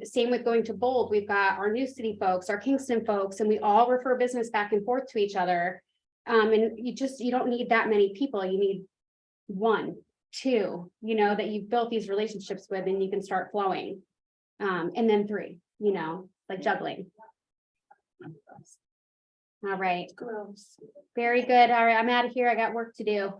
[SPEAKER 1] Same with going to Bold. We've got our New City folks, our Kingston folks, and we all refer business back and forth to each other. And you don't need that many people. You need 1, 2, that you've built these relationships with and you can start flowing. And then 3, like juggling. All right.
[SPEAKER 3] Gross.
[SPEAKER 1] Very good. All right. I'm out of here. I got work to do.